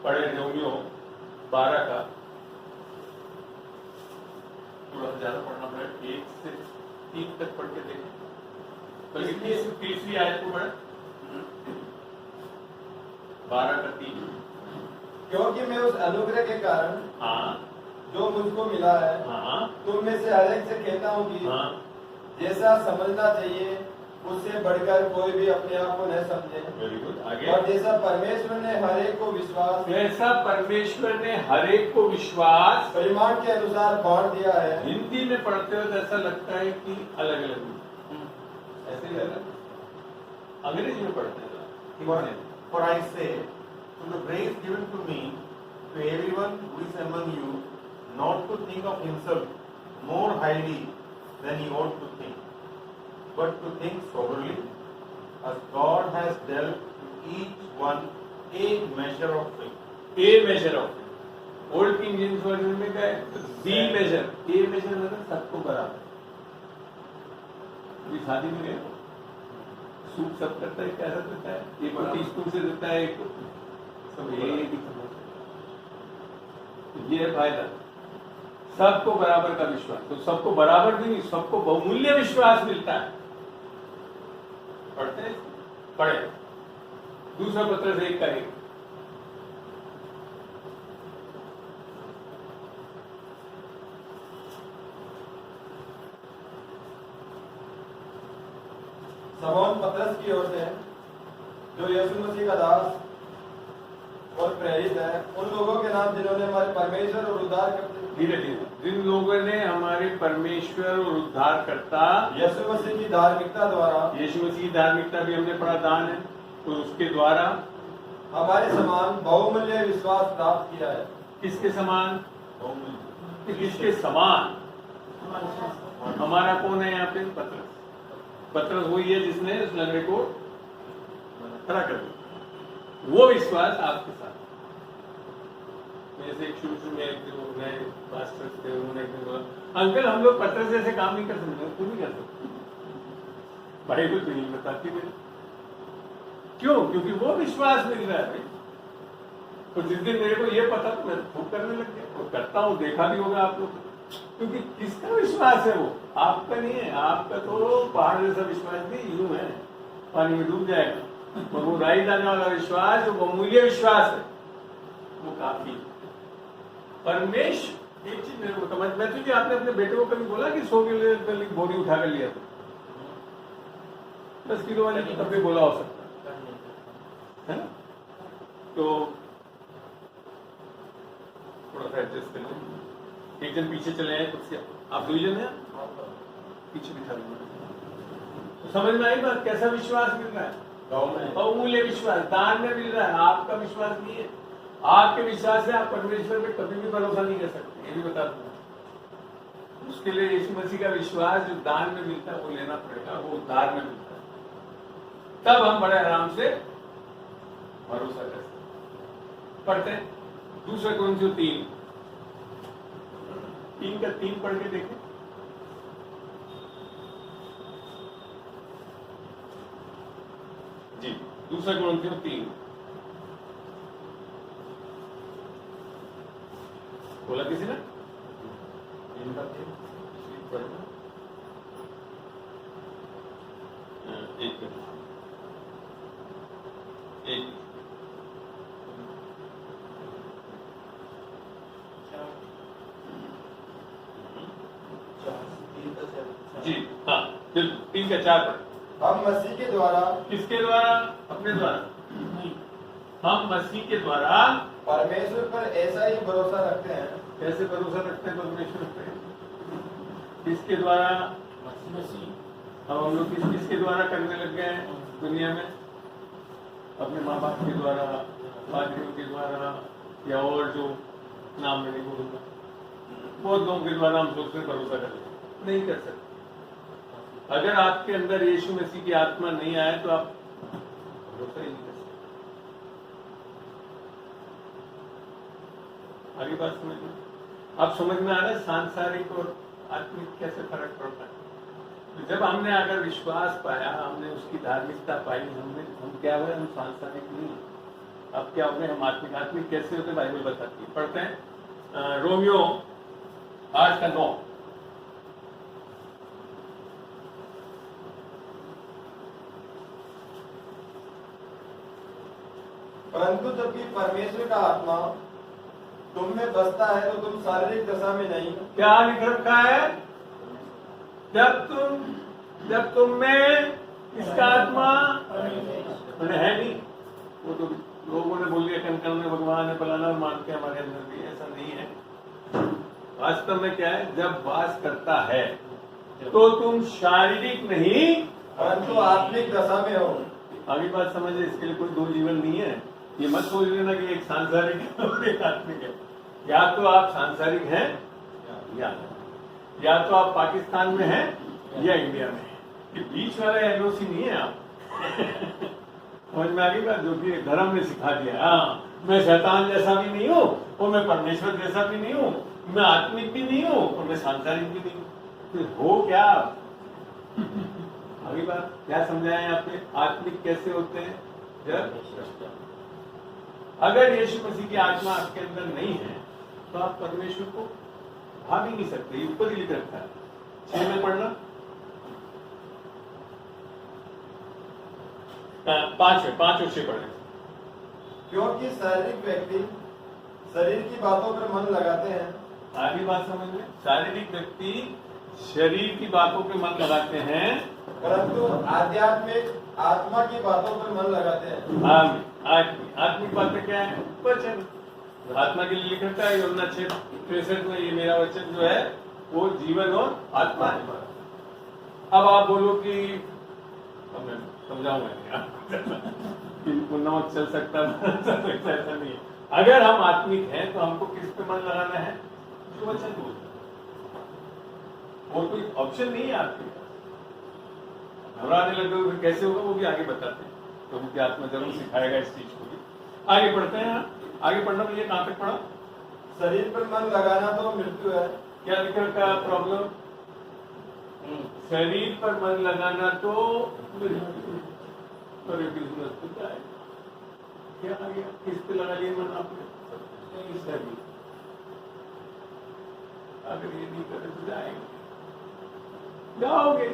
पढ़े रोमियो 12 का, थोड़ा ज्यादा पढ़ना पड़ेगा, 1 से 3 तक पढ़ के देखें। बल्कि तीसरी आयत को पढ़े, 12 का 3। क्योंकि मैं उस अनुग्रह के कारण हाँ, जो मुझको मिला है हाँ, तुम में से हर एक से कहता हूँ कि हाँ, जैसा समझना चाहिए उससे बढ़कर कोई भी अपने आप को न समझे। Very good. आगे, और जैसा परमेश्वर ने हर एक को विश्वास जैसा परमेश्वर ने हर एक को विश्वास परिमाण के अनुसार बांट दिया है। हिंदी में पढ़ते हो तो ऐसा लगता है कि अलग अलग ऐसे ही लग रहा है। अंग्रेजी में पढ़ते हैं For I say, to the grace given to me, to everyone who is among you, not to think of himself more highly than he ought to think, but to think soberly, as God has dealt to each one a measure of faith. A measure of old king James version में क्या है? B major. ए major मतलब सबको बराबर। अभी शादी में गए, सूप सब करता है, कैसा देता है? एक को टीस्पून से देता है, एक को सब एक ही चम्मच। तो ये है फायदा, सबको बराबर का विश्वास। तो सबको बराबर भी नहीं, सबको बहुमूल्य विश्वास मिलता है। पढ़ते हैं, पढ़े दूसरा पत्र से 1 का 1। समौन पतरस की ओर से, जो यीशु मसीह का दास और प्रेरित है, उन लोगों के नाम जिन्होंने हमारे परमेश्वर और उद्धार करते धीरे धीरे, जिन लोगों ने हमारे परमेश्वर और उद्धार करता यीशु मसीह की धार्मिकता द्वारा, यीशु मसीह की धार्मिकता भी हमने पढ़ा दान है, तो उसके द्वारा हमारे समान बहुमूल्य विश्वास प्राप्त किया है। किसके समान? किसके समान? हमारा कौन है यहाँ पे? पतरस। पतरस वही है जिसने उस लंगड़े को खड़ा कर दिया। वो विश्वास आपके साथ। जैसे शुरू में जो नए पास्टर थे, उन्होंने एक दिन बोला, अंकल हम लोग पतरस जैसे काम नहीं कर सकते। क्यों नहीं कर सकते? बाइबल तो नहीं बताती है। क्यों? क्योंकि वो विश्वास मिल रहा है। तो जिस दिन मेरे को ये पता तो मैं खूब करने लग गया, और करता हूँ, देखा भी होगा आप लोग। क्योंकि किसका विश्वास है वो? आपका नहीं है। आपका तो पहाड़ जैसा विश्वास भी यूं है, पानी में डूब जाएगा। और वो राई दाने वाला विश्वास, जो बहुमूल्य विश्वास है, वो काफी है। परमेश्वर एक चीज मेरे को समझ में आती है, आपने अपने बेटे को कभी बोला कि 100 किलो की बोरी उठा कर लिया था? 10 किलो वाले को तब भी बोला हो सकता है ना? तो थोड़ा सा एडजस्ट कर लें। एक जन पीछे चले आए कुछ से, आप 2 जन हैं, पीछे बिठा लेंगे। तो समझ में आई बात? कैसा विश्वास मिल रहा है? बहुमूल्य विश्वास दान में मिल रहा है। आपका विश्वास नहीं है। आपके विश्वास से आप परमेश्वर पे कभी भी भरोसा नहीं कर सकते, ये भी बता दूंगा। उसके लिए यीशु मसीह का विश्वास जो दान में मिलता है वो लेना पड़ेगा, वो उद्धार में मिलता है। तब हम बड़े आराम से भरोसा कर सकते। पढ़ते हैं 2 कोरिन्थियों 3 का 3 पढ़ के देखें। जी, 2 कोरिन्थियों 3 बोला किसी ने? एक जी हाँ, 3 का 4 पढ़। हम मसीह के द्वारा, किसके द्वारा? अपने द्वारा। हम मसीह के द्वारा परमेश्वर पर ऐसा ही भरोसा रखते हैं। कैसे भरोसा रखते हैं परमेश्वर पे? किसके द्वारा? मसीह। अब हम लोग किसके द्वारा करने लग गए हैं दुनिया में? अपने माँ बाप के द्वारा, पादरियों के द्वारा, या और जो नाम में नहीं बोलूंगा, बहुत लोगों के द्वारा हम सोचते भरोसा करें। नहीं कर सकते। अगर आपके अंदर यीशु मसीह की आत्मा नहीं आए तो आप भरोसा ही नहीं कर सकते। आगे बात समझ में? अब समझ में आ रहा है सांसारिक और आत्मिक कैसे फर्क पड़ता है। तो जब हमने अगर विश्वास पाया, हमने उसकी धार्मिकता पाई, हम क्या हुए? हम सांसारिक नहीं। अब क्या हो गए? हम आत्मिक। आत्मिक कैसे होते? बाइबल बताती है। पढ़ते हैं रोमियो 8 का 9। परंतु जबकि परमेश्वर का आत्मा तुम में बसता है तो तुम शारीरिक दशा में नहीं। क्या लिख रखा है? जब तुम में इसका आत्मा है नहीं। वो तो लोगों ने बोल दिया कन में भगवान है, फलाना मान के हमारे अंदर भी। ऐसा नहीं है। वास्तव में क्या है? जब वास करता है तो तुम शारीरिक नहीं परंतु आत्मिक दशा में हो। आगे बात समझे? इसके लिए कोई 2 जीवन नहीं है। ये मत सोच लेना कि एक सांसारिक है और एक आत्मिक है। या तो आप सांसारिक हैं या तो आप पाकिस्तान में हैं या इंडिया में हैं। कि बीच वाला एलओसी नहीं है आप। समझ में आ गई बात? जो कि धर्म ने सिखा दिया। हाँ, मैं शैतान जैसा भी नहीं हूँ और मैं परमेश्वर जैसा भी नहीं हूँ, मैं आत्मिक भी नहीं हूँ और मैं सांसारिक भी नहीं हूँ। तो हो क्या? अभी बात क्या समझाएं आपने? आत्मिक कैसे होते हैं? जब अगर यीशु मसीह की आत्मा आपके अंदर नहीं है तो आप परमेश्वर को भा भी नहीं सकते। ये ऊपर ही लिख रखा है। 6 में पढ़ना, 5 और 6 पढ़ने। क्योंकि शारीरिक व्यक्ति शरीर की बातों पर मन लगाते हैं, आगे बात समझ में, शारीरिक व्यक्ति शरीर की बातों पे मन लगाते हैं, परंतु आध्यात्मिक आत्मा की बातों पर मन लगाते हैं। आत्मिक बातें क्या है? वचन। आत्मा के लिए लिख रखा है यूहन्ना 6:63 में, ये मेरा वचन जो है वो जीवन और आत्मा है। अब आप बोलो कि अब मैं समझाऊंगा कि नमक चल सकता है, ऐसा नहीं है। अगर हम आत्मिक हैं तो हमको किस पे मन लगाना है? जो वचन बोलता है। और कोई ऑप्शन नहीं है आपके पास। घबराने लगे तो फिर कैसे होगा वो भी आगे बताते हैं। तो उनकी आत्मा जरूर सिखाएगा इस चीज को भी। आगे पढ़ते हैं। आगे पढ़ना भैया, कहाँ तक पढ़ा? शरीर पर मन लगाना तो मृत्यु है। क्या लिख रखा है प्रॉब्लम? शरीर पर मन लगाना तो मृत्यु। और ये बिजनेस तो क्या है? क्या आ गया? किस पे लगा लिया मन आपने? शरीर। अगर ये नहीं करे तो जाएंगे, जाओगे।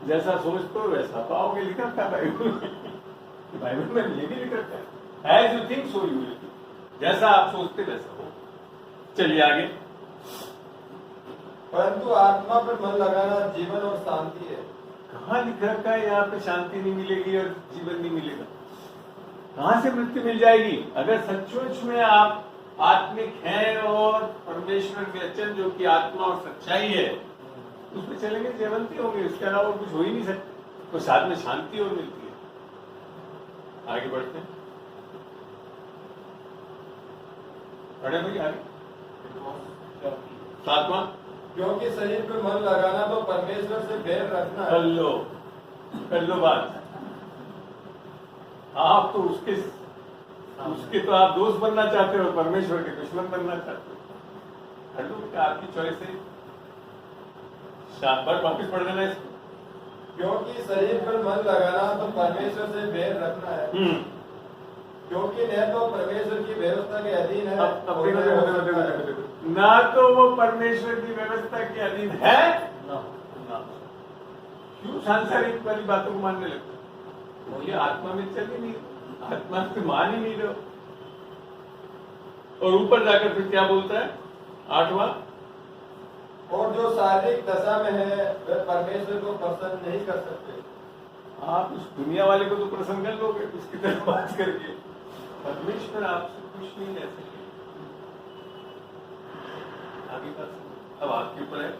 जैसा सोचते हो वैसा पाओगे, लिखा था बाइबल में ये भी लिख रखा है, as you think so you will. जैसा आप सोचते वैसा हो। चलिए आगे। परंतु आत्मा पर मन लगाना जीवन और शांति है। कहाँ लिख रखा है यहाँ पे शांति नहीं मिलेगी और जीवन नहीं मिलेगा? कहाँ से मृत्यु मिल जाएगी? अगर सचमुच में आप आत्मिक हैं और परमेश्वर के वचन जो कि आत्मा और सच्चाई है उसमें चलेंगे, जीवंती होंगे। इसके अलावा कुछ हो ही नहीं सकता। तो साथ में शांति और मिलती है। आगे बढ़ते हैं। पढ़े भाई आगे। 7वां, क्योंकि शरीर पर मन लगाना तो परमेश्वर से बैर रखना कर है। लो बात। आप तो उसके तो आप दोस्त बनना चाहते हो, परमेश्वर के दुश्मन बनना चाहते हो। कर लो, क्या आपकी चॉइस है। पर वापिस पढ़ देना इसको। क्योंकि शरीर पर मन लगाना तो परमेश्वर से बैर रखना है। क्योंकि न तो परमेश्वर की व्यवस्था के अधीन है अब देखो। ना तो वो परमेश्वर की व्यवस्था के अधीन है ना। क्यों सांसारिक वाली बातों को मानने लगते? वो ये आत्मा में चल ही नहीं, आत्मा से मान ही नहीं रहो। और ऊपर जाकर फिर क्या बोलता है? 8वां, और जो शारीरिक दशा में है वे परमेश्वर को प्रसन्न नहीं कर सकते। आप उस दुनिया वाले को तो प्रसन्न कर लोगे उसकी तरफ बात करके, परमेश्वर आपसे कुछ नहीं ले सके। आगे बात अब आपके ऊपर है,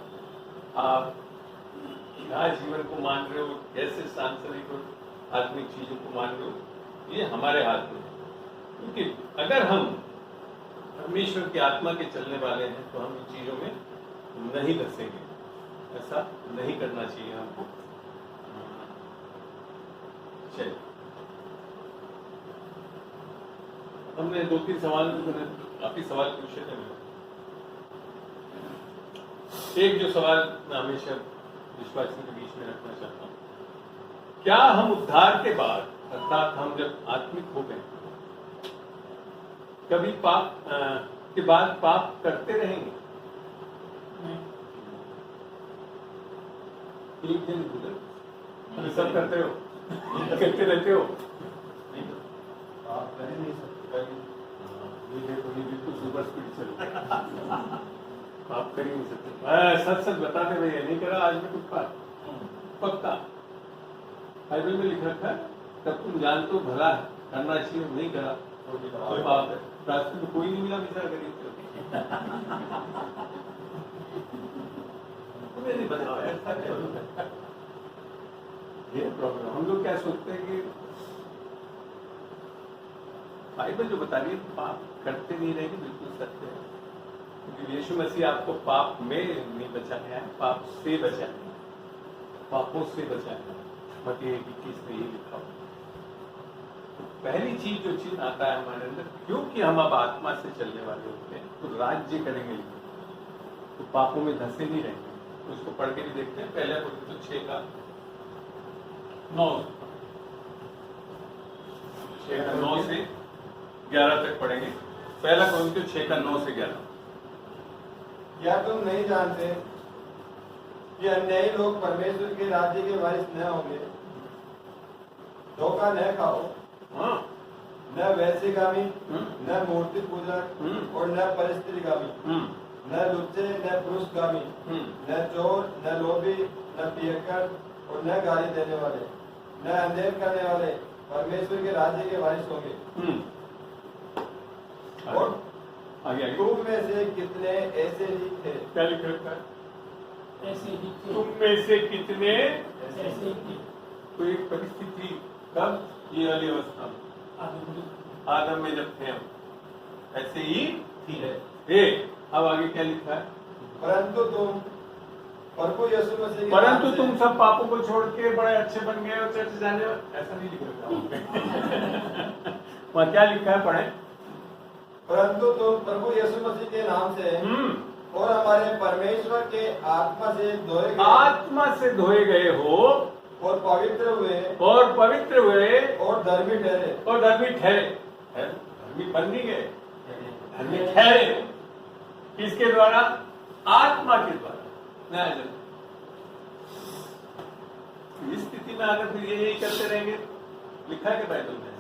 आप क्या जीवन को मान रहे हो, कैसे सांसारिक और आत्मिक चीजों को मान रहे हो, ये हमारे हाथ में है। क्योंकि अगर हम परमेश्वर की आत्मा के चलने वाले हैं तो हम इन चीजों में नहीं धसेंगे। ऐसा नहीं करना चाहिए हमको। चलिए, हमने 2-3 सवाल काफी सवाल पूछे थे। एक जो सवाल मैं हमेशा विश्वासियों के बीच में रखना चाहता हूं, क्या हम उद्धार के बाद अर्थात हम जब आत्मिक हो गए कभी पाप के बाद पाप करते रहेंगे? एक दिन गुजर सब करते हो, करते रहते हो, आप कर ही नहीं सकते। ये बिल्कुल सुपर स्पीड चल आप कर ही नहीं सकते। सच सच बताते भैया, नहीं करा आज में कुछ बात पक्का बाइबल में लिख रखा है, तब तुम जानते हो भला करना चाहिए, नहीं करा तो पाप है। रास्ते में कोई नहीं मिला बेचारा गरीब तुम्हें नहीं बताओ ऐसा क्या होता है। ये प्रॉब्लम। हम लोग क्या सोचते हैं कि बाइबल जो बता रही है पाप करते नहीं रहेंगे, बिल्कुल सत्य है। क्योंकि यीशु मसीह आपको पाप में नहीं बचाने आया, पाप से बचाने, पापों से बचाने। मत्ती 21 में ये लिखा हुआ। तो पहली चीज जो चीज आता है हमारे अंदर, क्योंकि हम अब आत्मा से चलने वाले होते हैं तो राज्य करेंगे, तो पापों में धंसे नहीं रहेंगे। तो उसको पढ़ के भी देखते हैं। पहले तो 6 का 9 से 11 तक पढ़ेंगे। पहला कोरिन्थियों 6 का 9 से 11। क्या तुम नहीं जानते कि अन्यायी लोग परमेश्वर के राज्य के वारिस न होंगे? धोखा न खाओ, हाँ न वैश्यगामी, न मूर्ति पूजक और न परिस्त्रीगामी, न लुच्चे, न पुरुषगामी, न चोर, न लोभी, न पियक्कड़ और न गाली देने वाले, न अंधेर करने वाले परमेश्वर के राज्य के वारिस होंगे। और आगे आगे तुम में से कितने ऐसे ही थे? क्या लिख रखा है? ऐसे ही थे, तुम में से कितने, ऐसे ही थे। तो एक परिस्थिति कब, ये वाली अवस्था में, आदम में जब थे हम, ऐसे ही थी। अब आगे क्या लिखा है? परंतु तुम प्रभु यीशु मसीह के परंतु नाम से- तुम सब पापों को छोड़ के बड़े अच्छे बन गए और चर्च जाने वाले, ऐसा नहीं लिख रखा। वहाँ क्या लिखा है, पढ़े? परंतु तुम प्रभु यीशु मसीह के नाम से और हमारे परमेश्वर के आत्मा से धोए गए आत्मा से धोए गए हो और पवित्र हुए और पवित्र हुए और धर्मी ठहरे। और धर्मी ठहरे। धर्मी बन नहीं गए, धर्मी ठहरे। किसके द्वारा? आत्मा के द्वारा, नया जन्म। इस स्थिति में आकर फिर यही करते रहेंगे, लिखा है कि बाइबल में?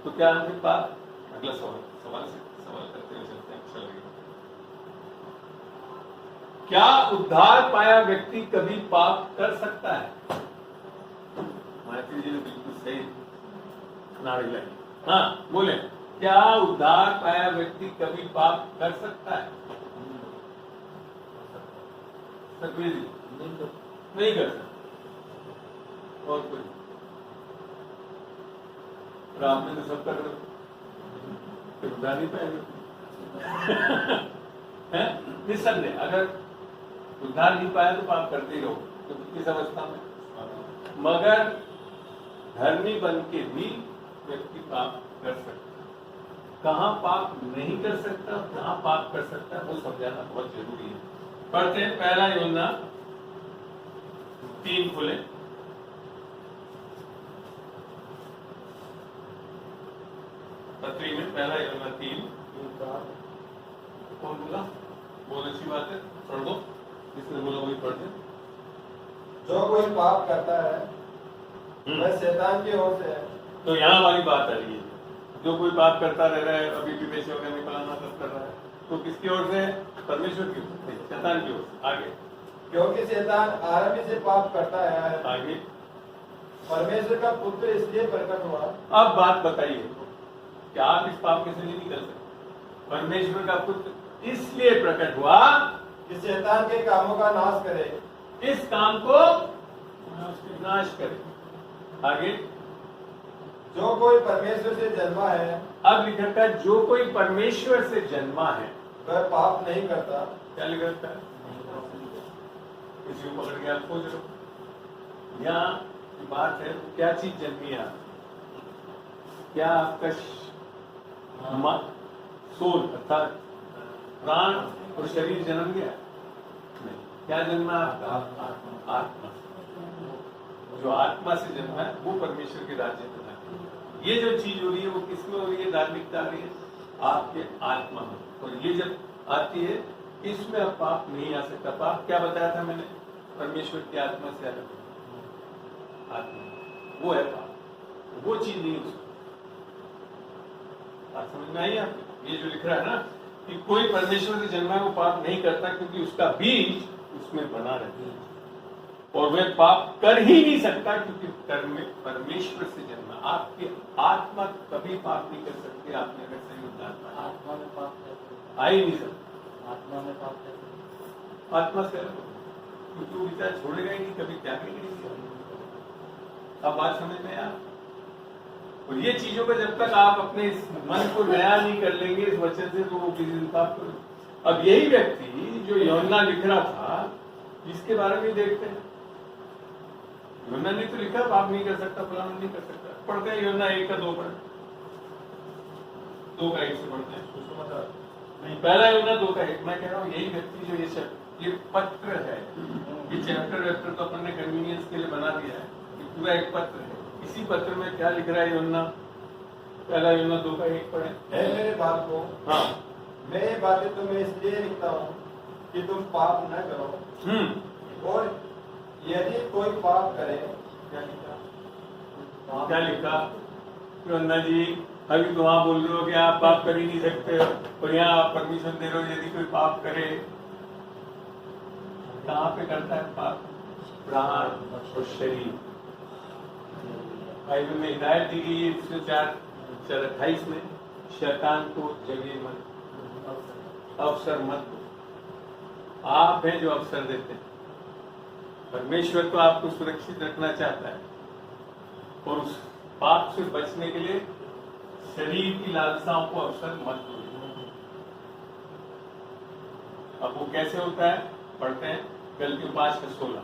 तो क्या फिर बात? अगला सवाल करते हुए चलते हैं, अच्छा लगेगा। क्या उद्धार पाया व्यक्ति कभी पाप कर सकता है? मायावती जी ने बिल्कुल सही नारी लाई। हाँ बोले, क्या उद्धार पाया व्यक्ति कभी पाप कर सकता है? तकबीर जी नहीं कर सकता। और कोई? राम ने तो सब कर रहे, उद्धार नहीं पाएगा। निस्संदेह अगर उद्धार नहीं पाया तो पाप करते ही रहो, तो किस अवस्था में? मगर धर्मी बन के भी व्यक्ति पाप कर सकता है। कहाँ पाप नहीं कर सकता, कहाँ पाप कर सकता है, वो समझाना बहुत जरूरी है। पढ़ते हैं पहला यूहन्ना 3 खुले। पत्री में पहला यूहन्ना 3। कौन बोला? बहुत अच्छी बात है, पढ़ दो। जिसने बोला वही पढ़ दे। जो कोई पाप करता है वह शैतान की ओर से है। तो यहाँ वाली बात आ रही है, जो कोई पाप करता रह रहा है, अभी भी बेच वगैरह निकलना सब कर रहा है, तो किसकी ओर से? परमेश्वर की ओर से, शैतान की ओर से। आगे क्योंकि शैतान आरंभ से पाप करता है। आगे परमेश्वर का पुत्र इसलिए प्रकट हुआ। अब बात बताइए, क्या आप इस पाप में से नहीं निकल सकते? परमेश्वर का पुत्र इसलिए प्रकट हुआ कि शैतान के कामों का नाश करे। इस काम को नाश करे। आगे जो कोई परमेश्वर से जन्मा है अब लिख रखा है, जो कोई परमेश्वर से जन्मा है वह पाप नहीं करता। क्या लिख रखा है? किसी को पकड़ के आप खोज लो। यहाँ बात है, क्या चीज जन्मी है? क्या आपका सोल अर्थात प्राण और शरीर जन्म गया? नहीं। क्या जन्मा आपका? आत्मा। जो आत्मा से जन्मा है वो परमेश्वर के राज्य में जाता है। ये जो चीज हो रही है वो किसमें हो रही है? धार्मिकता आ रही है आपके आत्मा में, और ये जब आती है इसमें अब पाप नहीं आ सकता। पाप क्या बताया था मैंने? परमेश्वर की आत्मा से अलग आत्मा, वो है पाप, वो चीज नहीं हो सकती। बात समझ में आई आपको? ये जो लिख रहा है ना कि कोई परमेश्वर से जन्मा है वो पाप नहीं करता, क्योंकि उसका बीज उसमें बना रहता है, और वह पाप कर ही नहीं सकता क्योंकि कर्म में परमेश्वर से जन्मा। आपकी आत्मा कभी पाप नहीं कर सकती। आपने अगर सही उद्धार पाया, आत्मा में पाप कैसे? आ ही नहीं सकता। आत्मा में पाप कैसे? आत्मा से अलग होगा, क्योंकि वो विचार छोड़ेगा ही नहीं, कभी त्यागेगा ही नहीं। अब बात समझ में आया? और ये चीजों का जब तक आप अपने इस मन को नया नहीं कर लेंगे इस वचन से, तो वो किसी दिन पाप करेगा। अब यही व्यक्ति जो यूहन्ना लिख रहा था, इसके बारे में देखते हैं। यूहन्ना ने तो लिखा पाप नहीं कर सकता, फलाना नहीं कर सकता। पढ़ते हैं यूहन्ना 1 का 2 पढ़े, 2 का 1 से पढ़ते हैं। नहीं, पहला यूहन्ना 2 का 1। मैं कह रहा हूँ यही व्यक्ति जो ये पत्र है, ये चैप्टर वेप्टर तो अपन ने कन्वीनियंस के लिए बना दिया है, ये पूरा एक पत्र है। इसी पत्र में क्या लिख रहा है यूहन्ना? पहला यूहन्ना 2:1 पढ़े। है मेरे बात को, हाँ। मैं ये बातें तुम्हें इसलिए लिखता हूँ कि तुम पाप न करो, और यदि कोई पाप करे, क्या लिखा? क्या लिखा यूहन्ना जी? अभी तो वहां बोल रहे हो कि आप पाप कर ही नहीं सकते, और यहाँ आप परमिशन दे रहे हो यदि कोई पाप करे। कहाँ पे करता है पाप? प्राण और शरीर। बाइबल में हिदायत दी गई है 104:28 में, शैतान को जगह मत, अवसर मत दो। आप हैं जो अवसर देते हैं। परमेश्वर तो आपको सुरक्षित रखना चाहता है, और उस पाप से बचने के लिए शरीर की लालसाओं को अवसर मत दो। अब वो कैसे होता है? पढ़ते हैं गलतियों 5:16।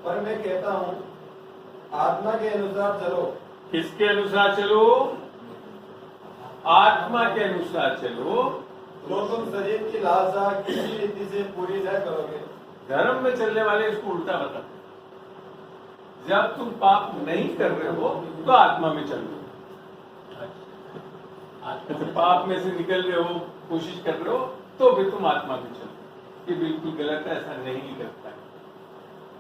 पर मैं कहता हूँ, आत्मा के अनुसार चलो। किसके अनुसार चलो? आत्मा के अनुसार चलो, तो तुम शरीर की लालसा किसी रीति से पूरी न करोगे। धर्म में चलने वाले इसको उल्टा बताते हैं। जब तुम पाप नहीं कर रहे हो तो आत्मा में चल रहे हो, तो पाप में से निकल रहे हो, कोशिश कर रहे हो, तो भी तुम आत्मा में चल रहे हो। ये बिल्कुल गलत है, ऐसा नहीं करता है।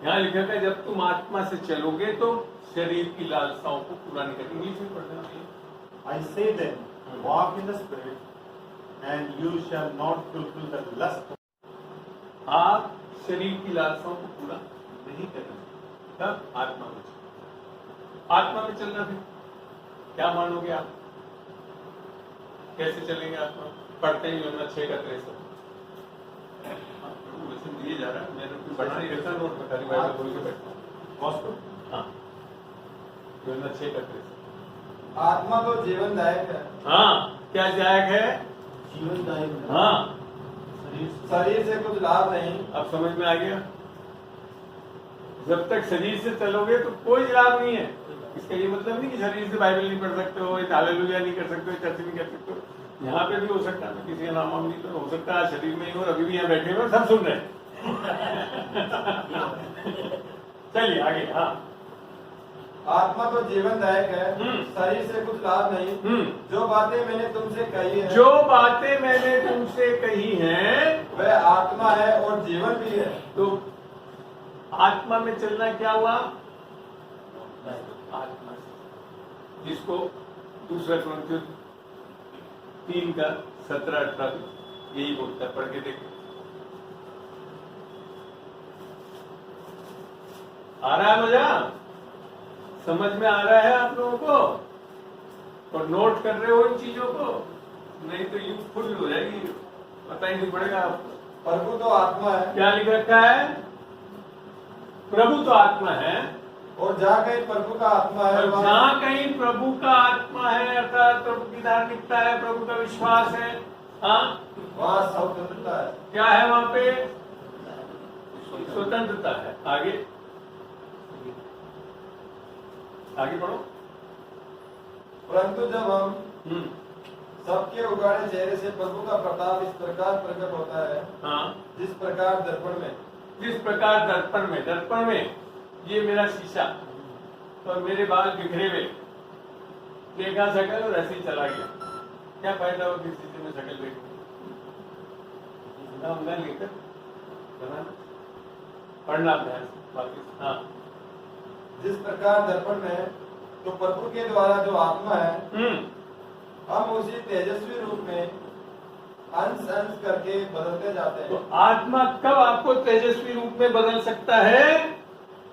यहाँ लिखा है जब तुम आत्मा से चलोगे तो शरीर की लालसाओं को पूरा नहीं करेंगे। इंग्लिश में पढ़ना चाहिए। I say then, walk in the spirit, and you shall not fulfill the lust. आप शरीर की लालसाओं को पूरा नहीं करेंगे, तब आत्मा में चलो। आत्मा में चलना फिर क्या मानोगे आप? कैसे चलेंगे आत्मा? पढ़ते ही यूहन्ना 6:63। वचन दिए जा रहा है, मैंने कुछ बना नहीं रखा, नोट में खाली बाइबल खोल के बैठा हूं। Gospel. हाँ, यूहन्ना 6:63। आत्मा तो जीवनदायक है। हाँ, क्या जायक है? जीवनदायक है। हाँ, शरीर से कुछ लाभ नहीं। अब समझ में आ गया? जब तक शरीर से चलोगे तो कोई लाभ नहीं है। इसका ये मतलब नहीं कि शरीर से बाइबल नहीं पढ़ सकते हो, हालेलुया नहीं कर सकते हो, चर्च नहीं कर सकते हो। यहाँ पे भी हो सकता है, किसी का नाम नहीं तो हो सकता है शरीर में ही हो, अभी भी यहाँ बैठे हुए सब सुन रहे हैं। चलिए आगे। हाँ, आत्मा तो जीवनदायक है, शरीर से कुछ लाभ नहीं। जो बातें मैंने तुमसे कही है, जो बातें मैंने तुमसे कही हैं वह आत्मा है और जीवन भी है। तो आत्मा में चलना क्या हुआ? आत्मा से, जिसको दूसरा कोरिन्थियों 3:17-18 यही बोलता है। पढ़ के देखो, आ रहा है मजा? समझ में आ रहा है आप लोगों को? और नोट कर रहे हो इन चीजों को? नहीं तो यूं फुल हो जाएगी, पता ही नहीं पड़ेगा आपको। प्रभु तो आत्मा है। क्या लिख रखा है? प्रभु तो आत्मा है, और जहाँ कहीं प्रभु का आत्मा है, और जहाँ कहीं प्रभु का आत्मा है, अर्थात प्रभु की धार्मिकता है, प्रभु का विश्वास है, हाँ, वहाँ स्वतंत्रता है। क्या है वहां पे? स्वतंत्रता है। आगे आगे पढ़ो। परंतु जब हम सबके उगाड़े चेहरे से प्रभु का प्रताप इस प्रकार प्रकट होता है, हाँ, जिस प्रकार दर्पण में, जिस प्रकार दर्पण में ये मेरा शीशा और मेरे बाल बिखरे हुए, देखा शकल और ऐसे ही चला गया। क्या फायदा हो किसी शीशे में शकल देखने? लेकर पढ़ना अभ्यास वापिस। हाँ, जिस प्रकार दर्पण में, तो प्रभु के द्वारा जो आत्मा है, हम उसी तेजस्वी रूप में अंश अंश करके बदलते जाते तो हैं। आत्मा कब आपको तेजस्वी रूप में बदल सकता है?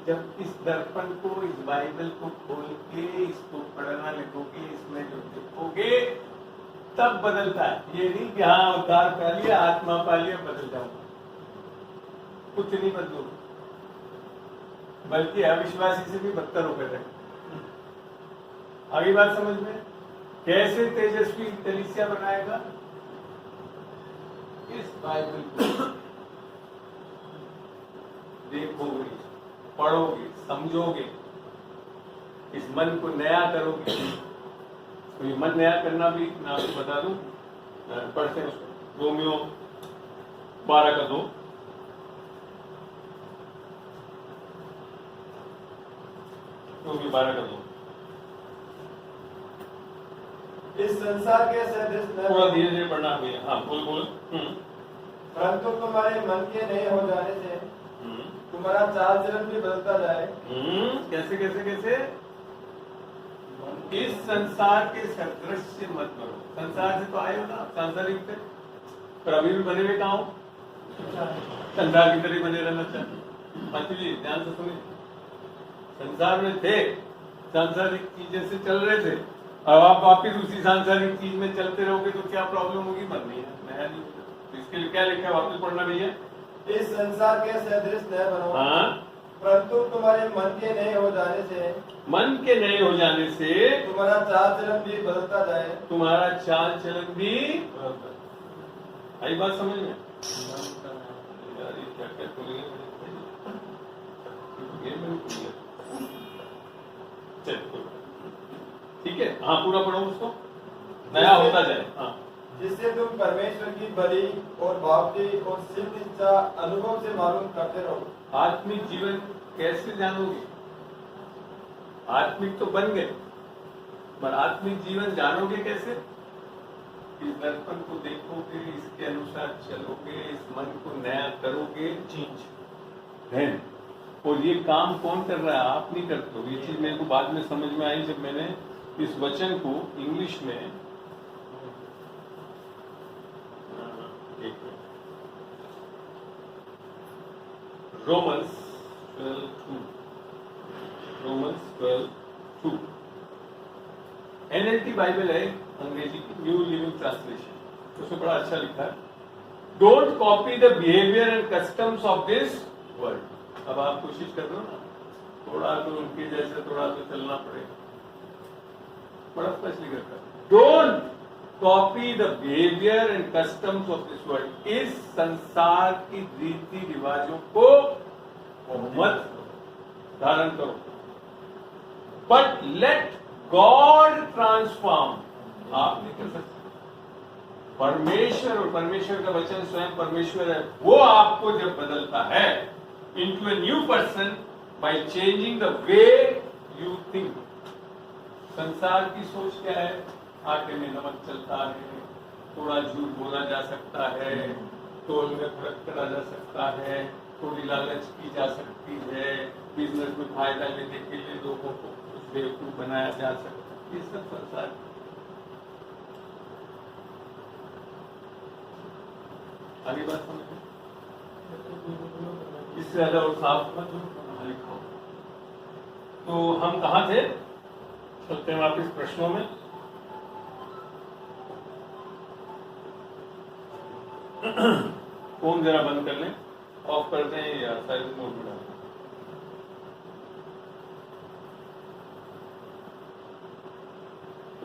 जब इस दर्पण को, इस बाइबल को खोल के इसको पढ़ना लिखोगे, इसमें जो लिखोगे तब बदलता है। ये नहीं कि हाँ उद्धार पा लिया, आत्मा पा लिया, बदल जाऊंगा। कुछ नहीं बदलूंगा, बल्कि अविश्वासी से भी बदतर होकर रहे। आगे बात समझ में? कैसे तेजस्वी कलीसिया बनाएगा? इस बाइबल को देखोगे, पढ़ोगे, समझोगे, इस मन को नया करोगे। तो ये मन नया करना भी मैं आपको बता दूं, पढ़ते हैं उसको। रोमियो 12:2 तो भी 12 कर दो। इस संसार के सदृश न थोड़ा धीरे धीरे पढ़ना भैया। हाँ बोल बोल। परंतु तुम्हारे मन के नहीं हो जाने से तुम्हारा चाल चलन भी बदलता जाए। कैसे कैसे कैसे? इस संसार के सदृश से मत करो। संसार से तो आए हो ना, सांसारिक से, पर अभी भी बने हुए कहाँ हो? संसार की तरह बने रहना चाहते। माता जी ध्यान से सुनिए, संसार में थे, सांसारिक चीजें से चल रहे थे, अब आप वापिस उसी सांसारिक चीज में चलते रहोगे तो क्या प्रॉब्लम होगी? मरनी है, नया नहीं। तो इसके लिए क्या लिखा है? वापिस पढ़ना भैया। इस संसार के सदृश न बनो, हाँ, परंतु तुम्हारे मन के नहीं हो जाने से मन के नहीं हो जाने से तुम्हारा चाल चलन भी बदलता जाए। तुम्हारा चाल चलन भी आई बात समझ में? यार ये क्या क्या बोलेंगे? चल ठीक है। हाँ पूरा पढ़ो उसको, नया होता जाए। हाँ, जिससे तुम परमेश्वर की बड़ी और भावती और सिद्ध इच्छा अनुभव से मालूम करते रहो। आत्मिक जीवन कैसे जानोगे? आत्मिक तो बन गए, पर आत्मिक जीवन जानोगे कैसे? इस दर्पण को देखोगे, इसके अनुसार चलोगे, इस मन को नया करोगे, चेंज है। और ये काम कौन कर रहा है? आप नहीं करते हो। ये चीज मेरे को बाद में समझ में आई जब मैंने इस वचन को इंग्लिश में रोमन्स 12:2 NLT बाइबल है अंग्रेजी की, न्यू लिविंग ट्रांसलेशन। उसमें बड़ा अच्छा लिखा है, don't copy the behaviour and customs of this world. अब आप कोशिश कर रहे हो ना, थोड़ा तो उनके जैसे थोड़ा तो चलना पड़ेगा। बड़ा स्पष्ट लिखा है, don't copy the behaviour and customs of this world. इस संसार की रीति रिवाजों को मत धारण करो, बट लेट गॉड ट्रांसफॉर्म। आप नहीं कर सकते। परमेश्वर, और परमेश्वर का वचन स्वयं परमेश्वर है, वो आपको जब बदलता है into a new person by changing the way you think। संसार की सोच क्या है? आटे में नमक चलता है, थोड़ा झूठ बोला जा सकता है, तोल में फर्क करा जा सकता है, थोड़ी लालच की जा सकती है, बिजनेस में फायदा लेने के लिए लोगों को कुछ बेवकूफ बनाया जा सकता है। ये सब संसार आगे बात समझ, इससे ज्यादा और साफ मत लिखो। तो हम कहाँ थे? चलते हैं वापिस प्रश्नों में। फोन जरा बंद कर लें, ऑफ कर दें या साइलेंट मोड में डाल दें।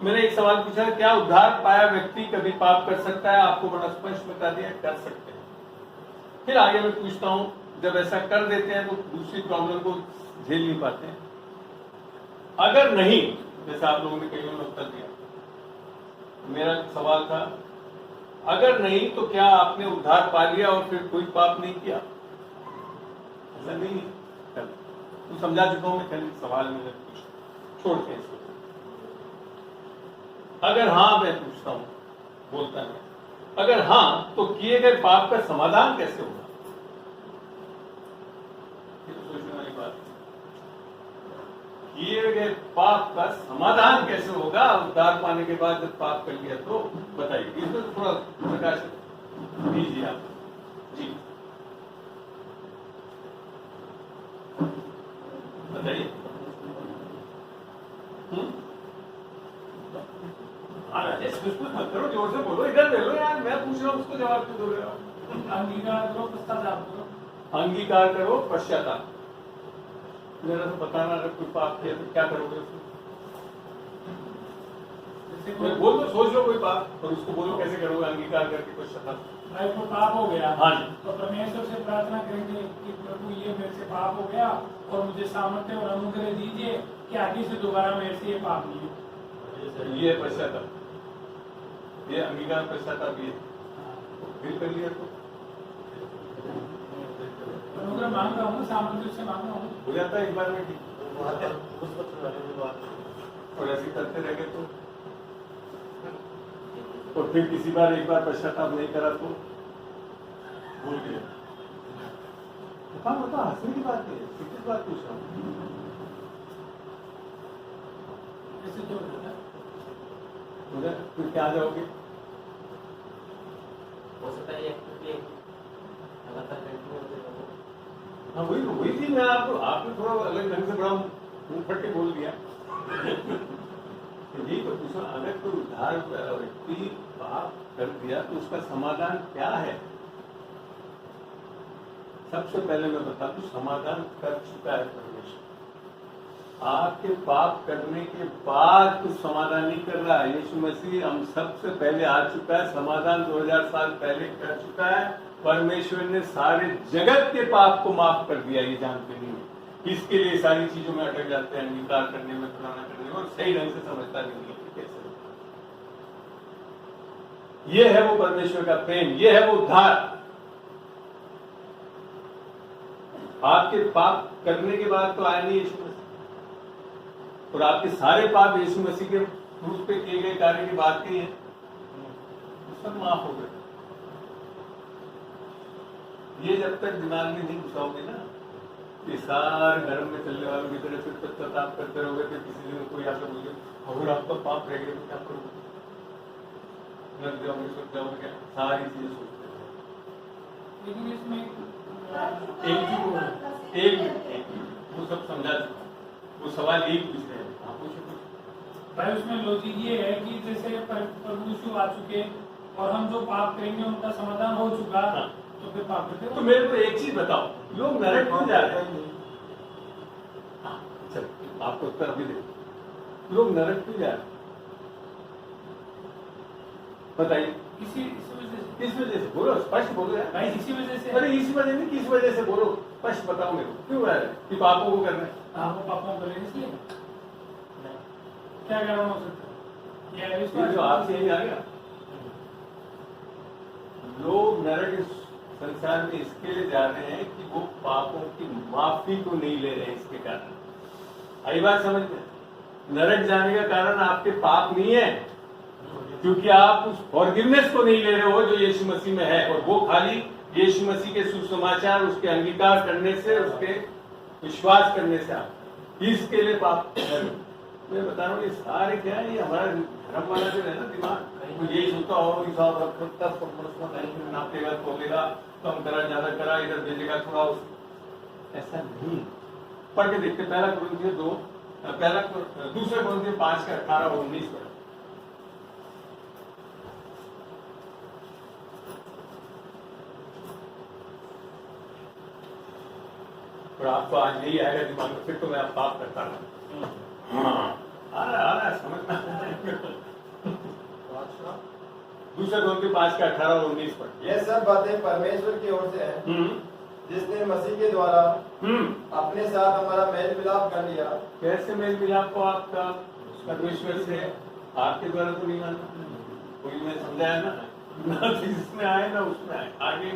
मैंने एक सवाल पूछा, क्या उद्धार पाया व्यक्ति कभी पाप कर सकता है? आपको बड़ा स्पष्ट बता दिया, कर सकते हैं। फिर आगे मैं पूछता हूं, जब ऐसा कर देते हैं तो दूसरी प्रॉब्लम को झेल नहीं पाते हैं। अगर नहीं, जैसा आप लोगों ने कई बार उत्तर दिया, मेरा सवाल था अगर नहीं तो क्या आपने उद्धार पा लिया और फिर कोई पाप नहीं किया? ऐसा नहीं है। तो समझा चुका हूं मैं, खाली सवाल मैंने पूछा, छोड़ते हैं इसको। अगर हाँ, मैं पूछता हूं, बोलता है, अगर हाँ तो किए गए पाप का समाधान कैसे होगा? ये तो सोचने वाली बात। किए गए पाप का समाधान कैसे होगा उद्धार पाने के बाद जब पाप कर लिया? तो बताइए, इसमें थोड़ा प्रकाश दीजिए आप जी, बताइए। कुछ मत करो, जोर से बोलो, इधर दे लो यार, मैं पूछ रहा हूँ उसको जवाब क्यों दे रहे हो? अंगीकार करो, पश्चाताप करो। अंगीकार करो, पश्चाताप। मेरा तो बताना, अगर कोई पाप किया तो क्या करोगे? बोल दो, सोच लो कोई पाप और उसको बोलो कैसे करोगे अंगीकार करके पश्चाताप। भाई को पाप हो गया, हाँ जी, तो परमेश्वर से प्रार्थना करेंगे कि प्रभु ये मेरे से पाप हो गया और मुझे सामर्थ्य और अनुग्रह दीजिए कि आगे से दोबारा मेरे से ये पाप नहीं हो। ये पश्चाताप, ये अंगीकार पश्चाताप। ये फिर कर लिया तो अनुग्रह मांग रहा हूँ, सामर्थ्य से मांग रहा हूँ, हो जाता है एक बार में। ठीक, और ऐसे करते रह गए तो और फिर किसी बार एक बार पश्चाताप नहीं करा तो भूल गए। काम होता हंसने की बात है, सीधी बात पूछ रहा हूँ। ऐसे तो होता है। उधर फिर क्या जाओगे? हो सकता है ये एक्टिविटी लगातार कंटिन्यू होते रहो। हाँ वही थी। मैं आपने थोड़ा अलग ढंग से बड़ा मुंह फट के बोल दिया। यही तो पूछा, अगर कोई उद्धार व्यक्ति पाप कर दिया तो उसका समाधान क्या है? सबसे पहले मैं बता दूं, समाधान कर चुका है परमेश्वर। आपके पाप करने के बाद कुछ समाधान नहीं कर रहा है। यीशु मसीह हम सबसे पहले आ चुका है, समाधान 2000 साल पहले कर चुका है। परमेश्वर ने सारे जगत के पाप को माफ कर दिया, ये जानते नहीं है। इसके लिए सारी चीजों में अटक जाते हैं, अंगीकार करने में, पुराना करने में, और सही ढंग से समझता नहीं है कैसे। ये है वो परमेश्वर का प्रेम, ये है वो उद्धार। आपके पाप करने के बाद तो आया नहीं यीशु मसीह, और आपके सारे पाप यीशु मसीह के क्रूस पे किए गए कार्य की बात की है, सब माफ हो गए। ये जब तक दिमाग में नहीं घुसाओगे ना, ये सारे धर्म में चलने वालों की तरह फिर पश्चाताप करते रहोगे, फिर किसी दिन कोई आकर बोले अगर आपका पाप रह गया तो क्या करोगे? लग जाओगे, सोच जाओगे, क्या सारी चीजें सोचते हैं। लेकिन इसमें एक वो सब समझा चुका, वो सवाल एक पूछ रहे हैं, आप पूछो। भाई उसमें लॉजिक ये है कि जैसे प्रभु यीशु आ चुके और हम जो पाप करेंगे उनका समाधान हो चुका, हाँ। तो फिर पाप करते तो मेरे को एक चीज बताओ, लोग नरक क्यों जा रहे हैं? हाँ, चल आपको उत्तर अभी दे। लोग नरक क्यों जा रहे हैं बताइए? इसी वजह से किस वजह से? बोलो, स्पष्ट बोलो यार। भाई इसी वजह से अरे इस वजह नहीं, किस वजह से बोलो, स्पष्ट बताओ मेरे को। क्यों आ रहे हैं? कि पापों को करना है? आपको पापों को लेने इसलिए क्या कारण हो सकता है? ये ये अविश्वास जो आपसे यही आ गया। लोग नरक इस संसार में इसके लिए जा रहे हैं कि वो पापों की माफी को नहीं ले रहे हैं, इसके कारण। आई बात समझ में? नरक जाने का कारण आपके पाप नहीं है, क्योंकि आप उस फॉरगिवनेस को नहीं ले रहे हो जो यीशु मसीह में है, और वो खाली यीशु मसीह के सुसमाचार, उसके अंगीकार करने से, उसके विश्वास करने से आप इसके लिए पाप कर। मैं बता रहा हूँ ये सारे क्या है, ये हमारा धर्म वाला जो है ना दिमाग, वो यही सोचता हो हिसाब रखता नापेगा तोलेगा, कम करा ज्यादा करा, इधर भेजेगा थोड़ा, ऐसा नहीं। पढ़ के देखते, पहला कुरिन्थियों 2, दूसरा कुरिन्थियों 5 का 18 और 19 पर। और आपको आज यही आएगा दिमाग में, फिर तो मैं पाप करता रहा। आ रहा समझ में। दूसरा कुरिन्थियों 5 का 18 और 19 पर। ये सब बातें परमेश्वर की ओर से हैं, जिसने मसीह के द्वारा अपने साथ हमारा मेल मिलाप कर लिया। कैसे मेल मिलाप को आपका परमेश्वर से? आपके द्वारा तो नहीं मानना, कोई मैं समझाया ना इसमें आए ना उसमें आए। आगे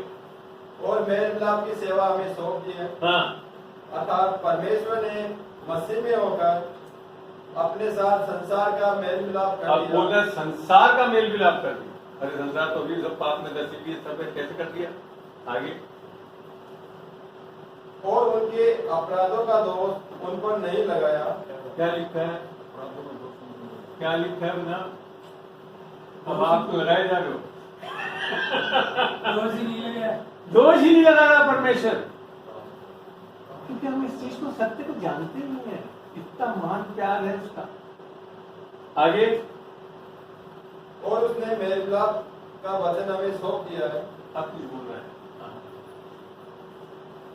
और मेल मिलाप की सेवा हमें सौंप दी है। हाँ, अर्थात परमेश्वर ने मसीह में होकर अपने साथ संसार का मेल मिलाप कर अब दिया। बोलना संसार का मेल मिलाप कर दिया। अरे संसार तो अभी सब पाप में दसी भी सब कैसे कर दिया? आगे और उनके अपराधों का दोष उन पर नहीं लगाया। क्या लिखा है? क्या लिखा है ना? अब आप तो लगाए जा रहे हो। दोष ही नहीं लगे। दोष ही नहीं लगा रहा परमेश्वर, क्योंकि हम इस चीज को, सत्य को जानते नहीं है। इतना महान प्यार है उसका। आगे और उसने मेल मिलाप का वचन हमें सौंप दिया है। आप कुछ बोल रहे हैं?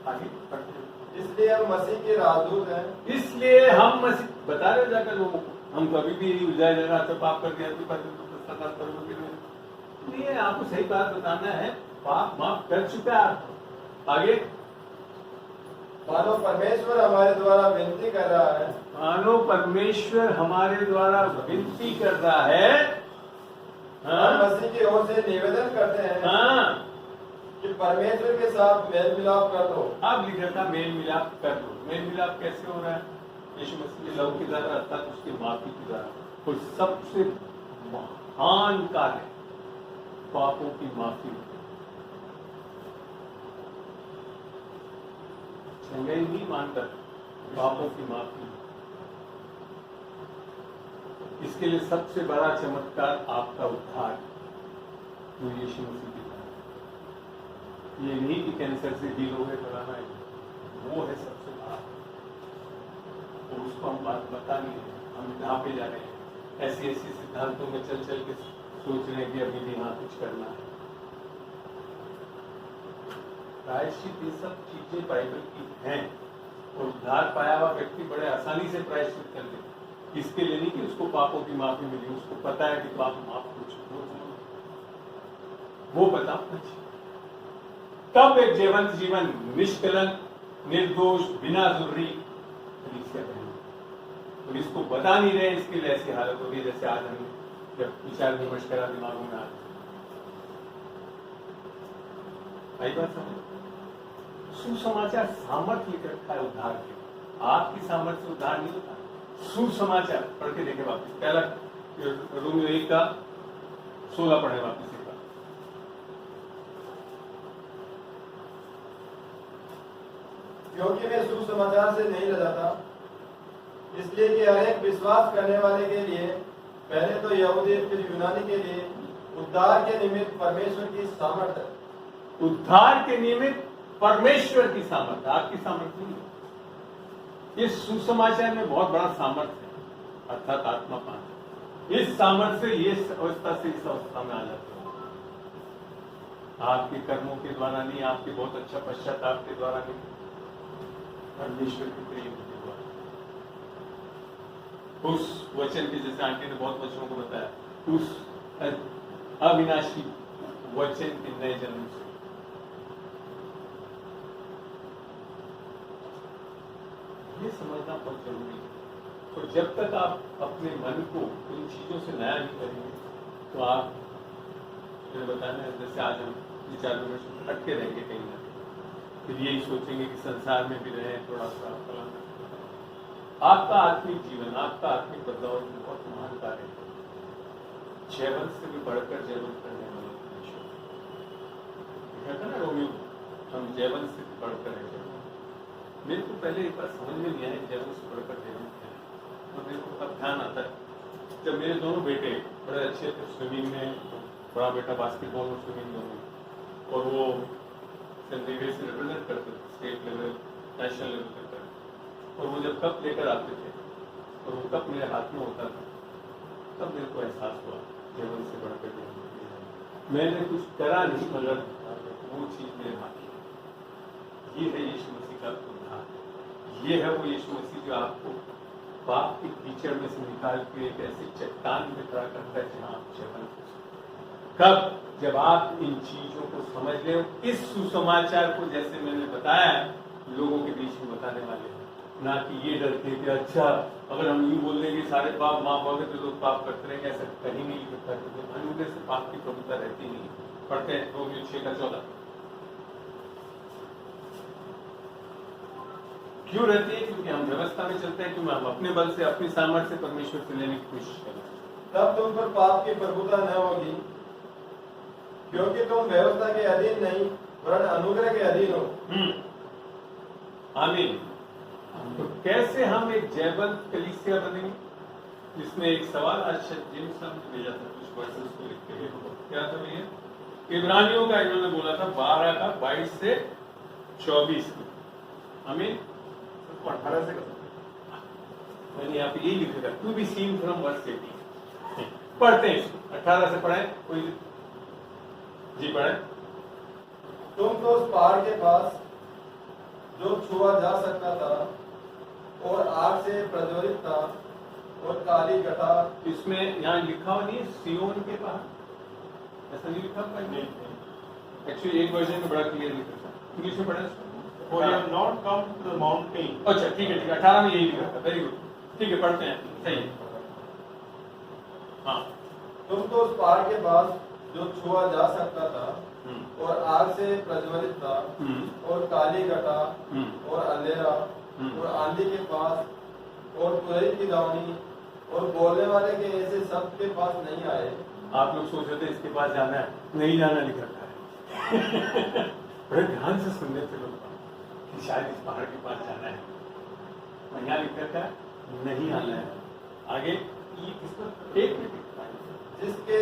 आगे पढ़ते हैं। इसलिए हम मसीह के राजदूत हैं। इसलिए हम मसीह, बता रहे हो जाकर लोगों को, हम कभी भी उलझाए जा रहा था, पाप कर दिया तो करोगे नहीं। आपको सही बात बताना है, पाप माफ कर चुका है आपको। आगे मानो परमेश्वर हमारे द्वारा विनती कर रहा है। मानो परमेश्वर हमारे द्वारा विनती कर रहा है। हम हाँ, मसीह की ओर से निवेदन करते हैं हाँ, कि परमेश्वर के साथ मेल मिलाप कर दो। आप लिखा था मेल मिलाप कर दो। मेल मिलाप कैसे हो रहा है? यीशु मसीह के लहू के द्वारा अर्थात उसके माफी के द्वारा कोई सबसे महान कार्य पापों की माफी। संगई नहीं मानकर पापों की माफी। इसके लिए सबसे बड़ा चमत्कार आपका उद्धार जो यीशु मसीह की तरह। ये नहीं कि कैंसर से हील हो गए फलाना है, वो है सबसे बड़ा। तो उसको हम बात बता नहीं रहे, हम जहाँ पे जा रहे हैं ऐसी ऐसी सिद्धांतों में चल चल के सोच रहे हैं कि अभी भी यहाँ कुछ करना है। प्रायश्चित ये सब चीजें बाइबल की हैं और उद्धार पाया हुआ व्यक्ति बड़े आसानी से प्रायश्चित कर ले। इसके लिए नहीं कि उसको पापों की माफी मिली, उसको पता है कि पाप माफ हो चुके, वो पता तब एक जीवन निष्कलंक निर्दोष बिना जुर्री कलीसिया बनेगी। और इसको बता नहीं रहे, इसके लिए ऐसी हालत हो रही है जैसे आज हम जब विचार विमर्श करा दिमागों में आई बात समझ। सुसमाचार सामर्थ्य लेकर रखा है उद्धार के। आपकी सामर्थ्य से उद्धार नहीं होता। सुसमाचार पढ़ के देखे वापिस, पहला रोमियो 1:16 पढ़े वापिस एक बार। क्योंकि मैं सुसमाचार से नहीं लजाता, इसलिए कि हर एक विश्वास करने वाले के लिए, पहले तो यहूदी फिर यूनानी के लिए उद्धार के निमित्त परमेश्वर की सामर्थ्य। उद्धार के निमित्त परमेश्वर की सामर्थ्य, आपकी सामर्थ्य नहीं। ये सुसमाचार में बहुत बड़ा सामर्थ्य है, अर्थात आत्मा पान। इस सामर्थ्य से ये अवस्था से इस अवस्था में आ जाते हैं। आपके कर्मों के द्वारा नहीं, आपके बहुत अच्छा पश्चाताप के द्वारा नहीं, परमेश्वर के प्रेम के द्वारा। उस वचन के, जैसे आंटी ने बहुत वचनों को बताया, उस अविनाशी वचन के नए जन्म से। ये समझना बहुत जरूरी है। और जब तक आप अपने मन को इन चीजों से नया नहीं करेंगे तो आप बताना, जैसे आज हम विचार विमर्श में अटके रहेंगे कहीं ना कहीं, फिर यही सोचेंगे कि संसार में भी रहे थोड़ा सा फलाना। आपका आत्मिक जीवन, आपका आत्मिक बदलाव बहुत महान कार्य है। जैवन से भी बढ़कर जैवन करने वाले कहता ना रोमियो, हम जैवन से भी बढ़कर है। मेरे को पहले एक बार समझ में नहीं आया जैवन से बढ़कर जैवन क्या है, तो मेरे को तब ध्यान आता है जब मेरे दोनों बेटे बड़े अच्छे थे स्विमिंग में, बड़ा बेटा बास्केटबॉल में स्विमिंग दोनों, और वो सेंट डेविड से रिप्रेजेंट करते थे स्टेट लेवल नेशनल लेवल तक। और वो जब कप लेकर आते थे और वो कप मेरे हाथ में होता था, तब मेरे को एहसास हुआ जैवन से बढ़कर जैवन। मैंने कुछ करा नहीं मगर वो चीज मेरे हाथ में। ये है यीशु मसीह का उद्धार। ये है वो यीशु मसीह जो आपको पाप के कीचड़ में से निकाल के एक ऐसी चट्टान में खड़ा करता है जहां आप जैवन। कब? जब आप इन चीजों को समझ ले, इस सुसमाचार को जैसे मैंने बताया लोगों के बीच में बताने वाले हैं, ना कि ये डरते कि अच्छा अगर हम यूं बोल देंगे सारे पाप माफ हो गए तो लोग पाप करते रहेंगे, ऐसा कहीं नहीं लिखा। क्योंकि अनुग्रह से पाप की प्रभुता रहती नहीं। पढ़ते हैं रोमियो 6:14। क्यों रहती है? क्योंकि हम व्यवस्था में चलते हैं, क्योंकि हम अपने बल से, अपनी सामर्थ्य से परमेश्वर से लेने की कोशिश कर रहे हैं। तब तुम पर पाप की प्रभुता न होगी, क्योंकि तुम व्यवस्था के अधीन नहीं वरन अनुग्रह के अधीन हो। आमीन। तो कैसे हम एक जयवंत कलीसिया बनेंगे? जिसमें एक सवाल आज जेम्स साहब ने भेजा था, कुछ वर्सेस को लिख के, क्या था भैया? इब्रानियों का इन्होंने बोला था 12:22 से 24। आमीन। 18 से मैंने यहाँ पे यही लिखा था, to be seen from verse 18। पढ़ते हैं इसको, 18 से पढ़े कोई जी? पढ़े। तुम तो उस पहाड़ के पास जो छुआ जा सकता था और आग से प्रज्वलित था और काली गठा। इसमें यहाँ लिखा हुआ नहीं है सियोन के पहाड़, ऐसा नहीं लिखा हुआ है। एक्चुअली एक वर्जन में बड़ा क्लियर लिखा था, इंग्लिश में पढ़े। For you have not come to the mountain. अच्छा ठीक है, 18 में यही लिखा था। वेरी गुड, ठीक है, पढ़ते हैं, सही है। हाँ, तुम तो उस पहाड़ के पास जो छुआ जा सकता था और आग से प्रज्वलित था और काली गठा और अंधेरा और आंधी के पास और तुरई की दावनी और बोलने वाले के ऐसे शब्द के पास नहीं आए। आप लोग सोच रहे थे इसके पास जाना है, नहीं जाना लिख रखा है। बड़े ध्यान से सुनने थे लोग कि शायद इस पहाड़ के पास जाना है, यहाँ लिख रखा है नहीं आना है। आगे ये किसको एक मिनट, जिसके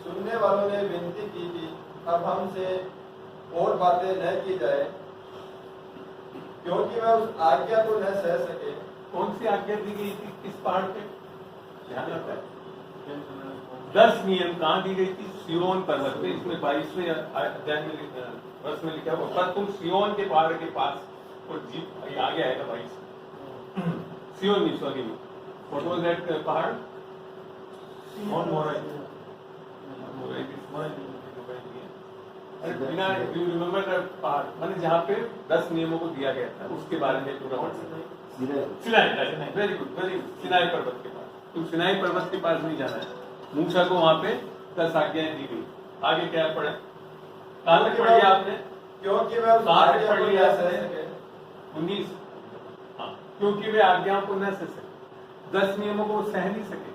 सुनने वालों ने विनती की कि अब हमसे और बातें न की जाए, क्योंकि वह उस आज्ञा को न सह सके। कौन सी आज्ञा दी गई थी किस पहाड़ पे? ध्यान रखा है 10 नियम कहाँ दी गई थी? सियोन पर्वत पे। इसमें 22वें अध्याय में वर्ष में लिखा हुआ, पर तुम सियोन के पहाड़ के पास, और जीप आगे आएगा 22 सियोन नहीं, सॉरी, व्हाट वाज दैट पहाड़? Mount Moriah. बिना यू रिमेम्बर दैट पहाड़, माने जहाँ पे 10 नियमों को दिया गया था, उसके बारे में पूरा Sinai, very good, very good, Sinai पर्वत के पास। तुम सिनाई पर्वत के पास नहीं जाना है। मूसा को वहां पे 10 आज्ञाएं दी गई। आगे क्या पढ़े? कहाँ तक पढ़ी आपने? क्योंकि वह उस कहाँ तक आज्ञा को पढ़ी न आपने? सह सके। 19। हाँ, क्योंकि वे आज्ञाओं को न सह सके, 10 नियमों को वो सह नहीं सके,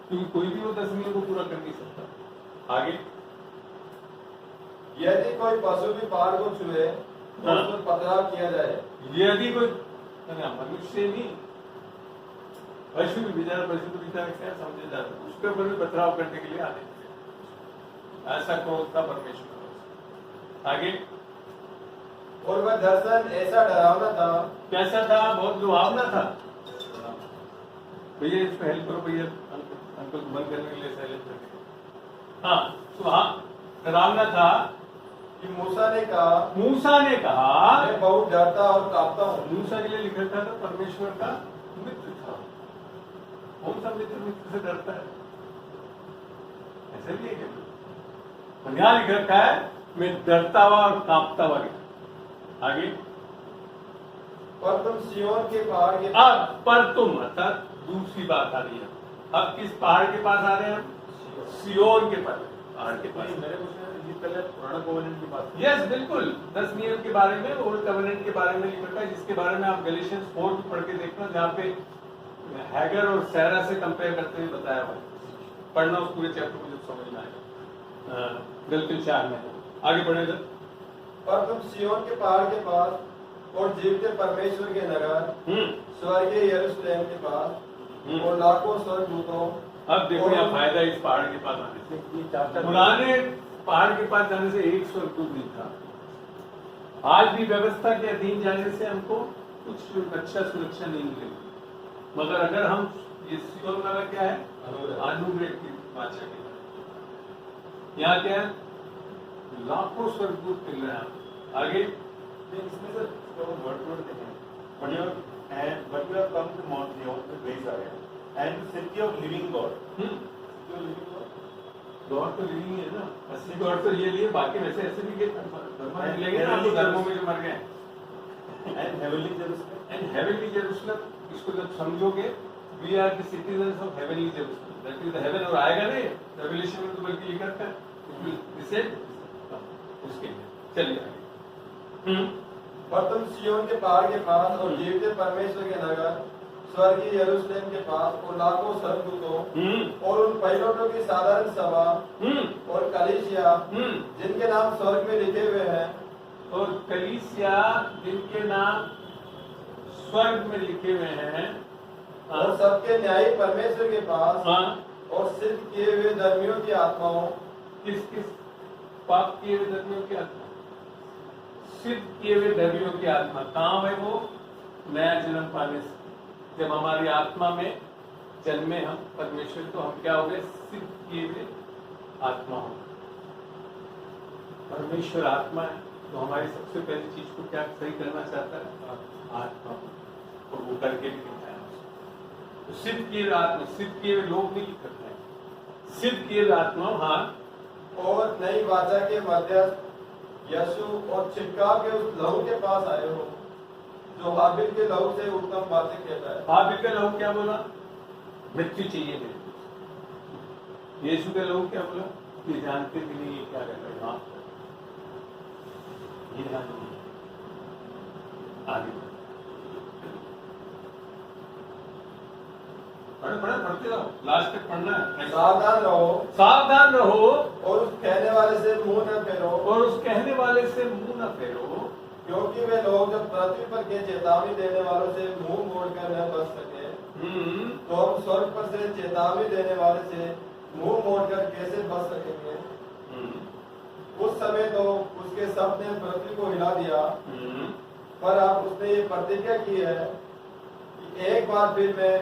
क्योंकि कोई भी वो 10 नियमों को पूरा कर नहीं सकता। आगे, यदि कोई पशु भी पहाड़ को छुए तो हाँ। उस पर पथराव किया जाए। यदि कोई मनुष्य नहीं, पशु भी बेचारा, पशु को बेचारा क्या समझे जाता है, उसके ऊपर भी पथराव करने के लिए आने थे। ऐसा क्रोध था परमेश्वर। आगे, और वह दर्शन ऐसा डरावना था। कैसा था? बहुत लुभावना था। भैया इसको हेल्प करो भैया, अंकल को बंद करने के लिए साइलेंट करके। हाँ, तो हाँ, डरावना था कि मूसा ने कहा, मैं बहुत डरता और कांपता हूँ। मूसा के लिए लिख रखा था परमेश्वर का मित्र था। कौन सा मित्र से डरता है? ऐसा भी है क्या? यहाँ लिख रखा है मैं डरता हुआ और कांपता हुआ गया। आगे, पर तुम सियोन के पहाड़ के अब पर तुम, अर्थात दूसरी बात आ रही है। अब किस पहाड़ के पास आ रहे हैं हम? सियोन के पहाड़ के पास। मेरे कुछ ये पहले पुराना कोवेनेंट की बात। यस, बिल्कुल, 10 नियम के बारे में, ओल्ड कवेनेंट के बारे में लिख रखा है, जिसके बारे में आप गैलेशियंस 4 भी पढ़ के देखना, जहाँ पे हैगर और सैरा से कंपेयर करते हुए बताया हुआ है। पढ़ना उस पूरे चैप्टर को जब समझ में आएगा। गलती 4 में आगे बढ़ेगा। पर तुम सियोन के पहाड़ के पास और जीवते परमेश्वर के नगर स्वर्गीय यरूशलेम के पास और लाखों स्वर्गदूतों। अब देखो यहाँ फायदा इस पहाड़ के पास आने से। पुराने पहाड़ के पास जाने से एक स्वर्गदूत नहीं था। आज भी व्यवस्था के अधीन जाने से हमको कुछ अच्छा सुरक्षा नहीं मिलेगी, मगर अगर हम ये सियोन वाला क्या है, अनुग्रह की भाषा के, यहाँ क्या है, लाखों स्वर्गदूत मिल रहे हैं। आगे, इसमें सर वर्ड देखें, but you have come to Mount Zion, the grace area, and the city of living God. God तो लिविंग है ना, असली गॉड तो ये लिए, बाकी वैसे ऐसे भी मिलेंगे ना आपको धर्मों में जो मर गए। And heavenly Jerusalem. And heavenly Jerusalem, इसको जब समझोगे, we are the citizens of heavenly Jerusalem, that is the heaven. और आएगा नहीं, रेवलेशन में तो बल्कि लिखा था उसके लिए। चलिए आगे। पर तुम सियोन के पहाड़ के पास और जीवते परमेश्वर के नगर स्वर्गीय यरूशलेम के पास और लाखों स्वर्गदूतों और उन पायलटों की साधारण सभा और कलीसिया जिनके नाम स्वर्ग में लिखे हुए हैं, और कलीसिया जिनके नाम स्वर्ग में लिखे हुए हैं, और सबके न्यायी परमेश्वर के पास हाँ, और सिद्ध किए हुए धर्मियों की आत्माओं। किस किस पाप किए हुए धर्मियों की आत्मा? सिद्ध किए हुए धर्मियों की आत्मा। कहाँ है वो? नया जन्म पाने से, जब हमारी आत्मा में जन्मे हम परमेश्वर, तो हम क्या हो गए? सिद्ध किए हुए आत्मा हो। परमेश्वर आत्मा है, तो हमारी सबसे पहली चीज को क्या सही करना चाहता है? आत्मा, और वो करके भी दिखाया। तो सिद्ध किए हुए आत्मा, सिद्ध किए हुए लोग नहीं करते हैं, सिद्ध किए हुए आत्मा। हाँ, और नई वाचा के मध्यस्थ यीशु और छिड़काव के उस लहू के पास आए हो जो हाबिल के लहू से उत्तम बातें कहता है। हाबिल का लहू क्या बोला? मृत्यु चाहिए मेरे को। यीशु का लहू क्या बोला? ये जानते भी नहीं ये क्या कर रहे हैं। हाँ, ये ध्यान दीजिए। आगे पढ़ते रहो, लास्ट तक पढ़ना है। सावधान रहो सावधान रहो और उस कहने वाले से मुंह न फेरो, और उस कहने वाले से मुंह न फेरो, क्योंकि वे लोग जब पृथ्वी पर के चेतावनी देने वालों से मुंह मोड़कर न बच सके, तो हम स्वर्ग पर से चेतावनी देने वाले से मुंह मोड़कर कैसे बच सकेंगे। उस समय तो उसके शब्द ने पृथ्वी को हिला दिया, पर अब उसने ये प्रतिज्ञा की है कि एक बार फिर मैं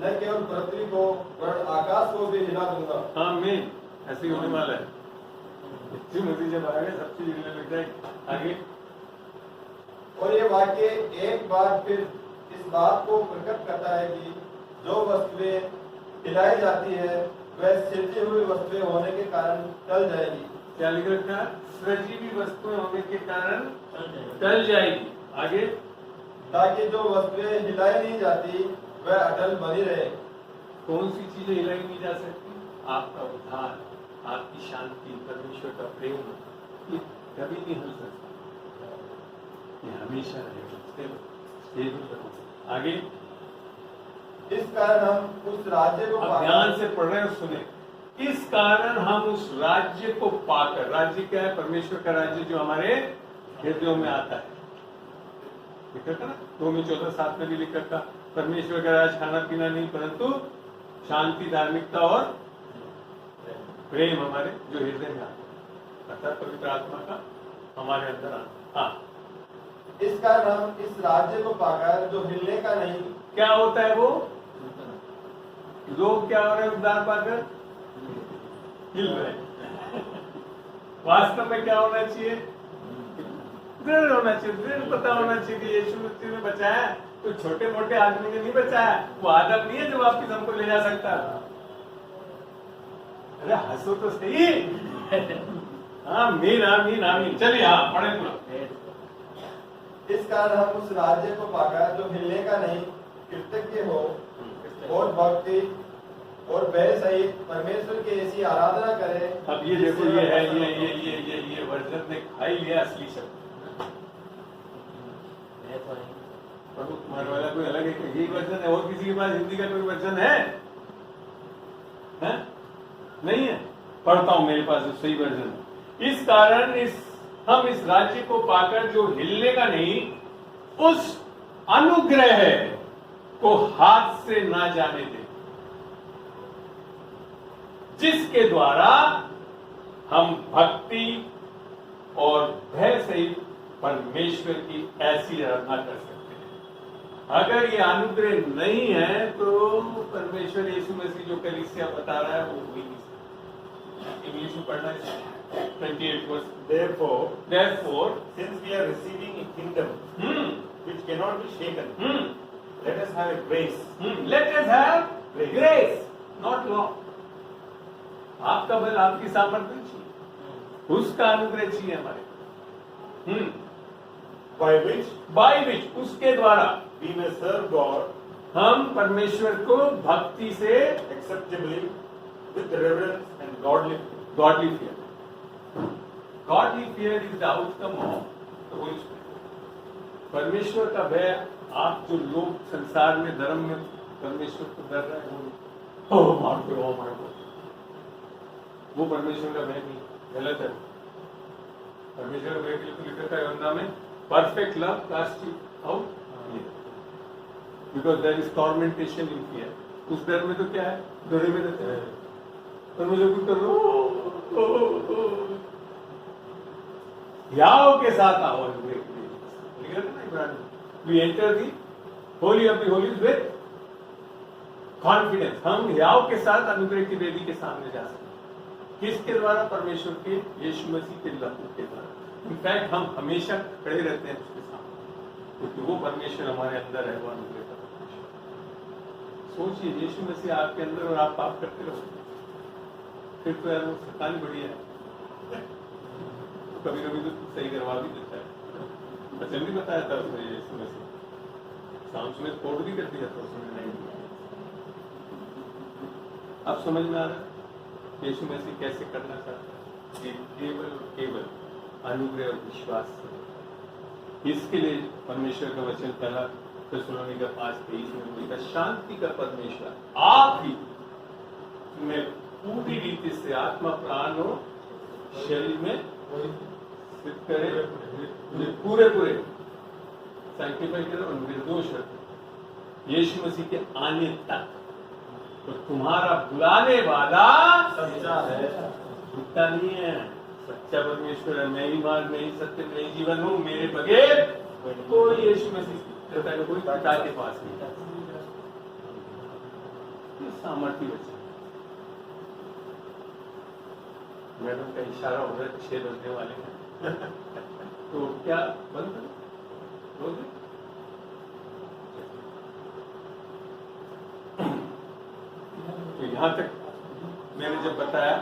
न केवल पृथ्वी को वरन आकाश को भी हिला दूंगा। आमीन। ऐसे ही होने वाला है। यीशु मसीह जब आएगा सब चीज हिलने लग जाएगी। आगे और ये वाक्य एक बार फिर इस बात को प्रकट करता है कि जो वस्तुएं हिलाई जाती है वह सृजी हुई वस्तुएं होने के कारण टल जाएगी। क्या लिख रखा है? सजीवी वस्तुएं होने के कारण टल जाएगी। आगे ताकि जो वस्तुएं हिलाई नहीं जाती वह अटल बनी रहे। कौन सी चीजें हिलाई नहीं जा सकती? आपका उद्धार, आपकी शांति, परमेश्वर का प्रेम, ये कभी नहीं हिल सकता, ये हमेशा रहेगा। आगे इस कारण हम उस राज्य को अब ध्यान से पढ़ रहे हैं, सुने। इस कारण हम उस राज्य को पाकर, राज्य क्या है? परमेश्वर का राज्य जो हमारे हृदयों में आता है। लिखा था ना 2 में 14:7 में भी लिखा था, परमेश्वर का राज खाना पीना नहीं परंतु शांति, धार्मिकता और प्रेम हमारे जो हृदय में आता है, अर्थात पवित्र आत्मा का हमारे अंदर आता। हाँ, इस कारण हम इस राज्य को पाकर जो हिलने का नहीं। क्या होता है वो? लोग क्या हो रहे हैं उद्धार पाकर? हिल रहे हैं। वास्तव में क्या होना चाहिए? दृढ़ होना चाहिए, दृढ़ पता होना चाहिए कि यीशु मसीह ने बचाया, तो छोटे मोटे आदमी ने नहीं बचाया। वो आदम नहीं है जो वापिस हमको ले जा सकता। अरे हंसो तो सही। आमीन आमीन आमीन। चलिए हाँ पढ़े पूरा। इस कारण हम उस राज्य को पाकर जो हिलने का नहीं, कृतज्ञ हो और भक्ति और भय सहित परमेश्वर की ऐसी आराधना करें। अब ये देखो, ये है ये वर्जन ने खाई लिया असली शब्द। प्रभु तुम्हारे वाला कोई अलग है? यही वर्जन है? और किसी के पास हिंदी का कोई वर्जन है? नहीं है। पढ़ता हूं, मेरे पास सही वर्जन है। इस कारण हम इस राज्य को पाकर जो हिलने का नहीं, उस अनुग्रह को हाथ से ना जाने दे, जिसके द्वारा हम भक्ति और भय सहित परमेश्वर की ऐसी आराधना कर सकते हैं। अगर ये अनुग्रह नहीं है तो परमेश्वर यीशु मसीह जो कलीसिया बता रहा है वो हो ही नहीं सकता। इंग्लिश में पढ़ना है 28 वर्ष। Therefore, since we are receiving a kingdom which cannot be shaken, let us have a grace. Let us have grace, not law. आपका बल, आपकी सामर्थ्य चाहिए, उसका अनुग्रह चाहिए हमारे। by which उसके द्वारा we may serve God हम परमेश्वर को भक्ति से acceptably with reverence and godly fear. Godly fear is the outcome of the Holy Spirit. परमेश्वर का भय, आप जो लोग संसार में धर्म में परमेश्वर को डर रहे हैं, वो परमेश्वर का भय नहीं, गलत है। परमेश्वर का भय के लिए तो लिखा है यूहन्ना में, perfect love cast out because there is tormentation in fear. उस डर में तो क्या है? डरे में रहते हैं, परमेश्वर को कर लो याओ के साथ आओ। We enter the holy of the holies with confidence. हम याओ के साथ अनुग्रह की वेदी के सामने जा सकते हैं। किसके द्वारा? परमेश्वर के यीशु मसीह के लहू के द्वारा। इनफैक्ट हम हमेशा खड़े रहते हैं उसके सामने, क्योंकि वो परमेश्वर हमारे अंदर है, वो अनुग्रह का परमेश्वर। सोचिए, यीशु मसीह आपके अंदर और आप पाप करते रहो, फिर तो यार वो शैतान बढ़िया है। कभी कभी तो सही करवा भी देता है। वचन भी बताया था उसने यीशु मसीह, शाम में कोड भी कर दिया था उसने, नहीं दिया। अब समझ में आ रहा है यीशु मसीह कैसे करना चाहता है? केवल और केवल अनुग्रह और विश्वास से। इसके लिए परमेश्वर का वचन पहला थिस्सलुनीके 5:23 में लिखा, शांति का परमेश्वर आप ही तुम्हें पूरी रीति से आत्मा, प्राण और शरीर में सिद्ध करे, पूरे सैंक्टिफाई करे और निर्दोष रखे यीशु मसीह के आने तक। तो तुम्हारा बुलाने वाला सच्चा है, झूठा नहीं है, सच्चा परमेश्वर है। मैं ही मार्ग, मैं ही सत्य, मैं ही जीवन हूँ, मेरे बगैर कोई यीशु मसीह कोई पिता के पास नहीं। ये सामर्थ्य बच्चे। मैडम का इशारा हो रहा है 6 बजने वाले हैं तो क्या बंद करो? तो यहाँ तक मैंने जब बताया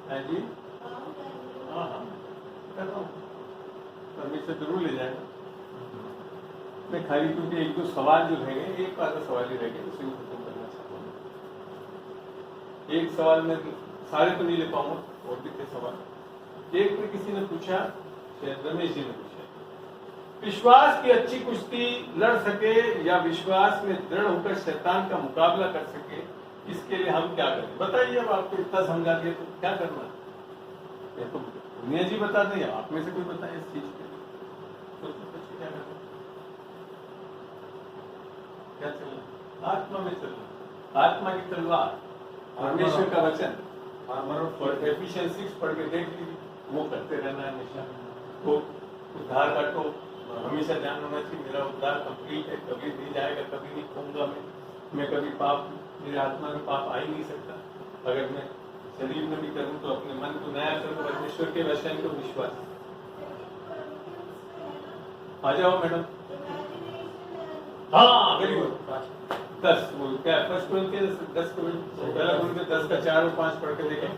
है जी, हाँ कर रहा हूँ, परमेश्वर जरूर ले जाएगा। मैं खाली क्योंकि 1-2 सवाल जो रह गए, एक आधा सवाल ही रह गए, उसी को खत्म करना चाहता हूँ। एक सवाल में सारे तो नहीं ले पाऊंगा, और भी थे सवाल। एक में किसी ने पूछा, शायद रमेश जी ने पूछा, विश्वास की अच्छी कुश्ती लड़ सके या विश्वास में दृढ़ होकर शैतान का मुकाबला कर सके, इसके लिए हम क्या करें? बताइए। अब आपको इतना समझा दिया तो क्या करना है? ये तो दुनिया जी बता दें या आप में से कोई बताए इस चीज के लिए? तो क्या करना? क्या चलना? आत्मा में चलना, आत्मा की तलवार, परमेश्वर का वचन। और एफिशिएंस 6 पढ़ के देख लीजिए, वो करते रहना है हमेशा। तो उद्धार का तो हमेशा ध्यान होना चाहिए, मेरा उद्धार कंप्लीट है, कभी नहीं जाएगा, कभी नहीं खोऊंगा मैं कभी पाप, मेरे आत्मा में पाप आ ही नहीं सकता। अगर मैं शरीर में भी करूं तो अपने मन को नया करूं, परमेश्वर के वचन को विश्वास। आ जाओ मैडम। हाँ वेरी गुड। 10 क्या फर्स्ट कोरिन्थियंस 10 पहला कोरिन्थियंस 10 का 4 और 5 पढ़ के देखें।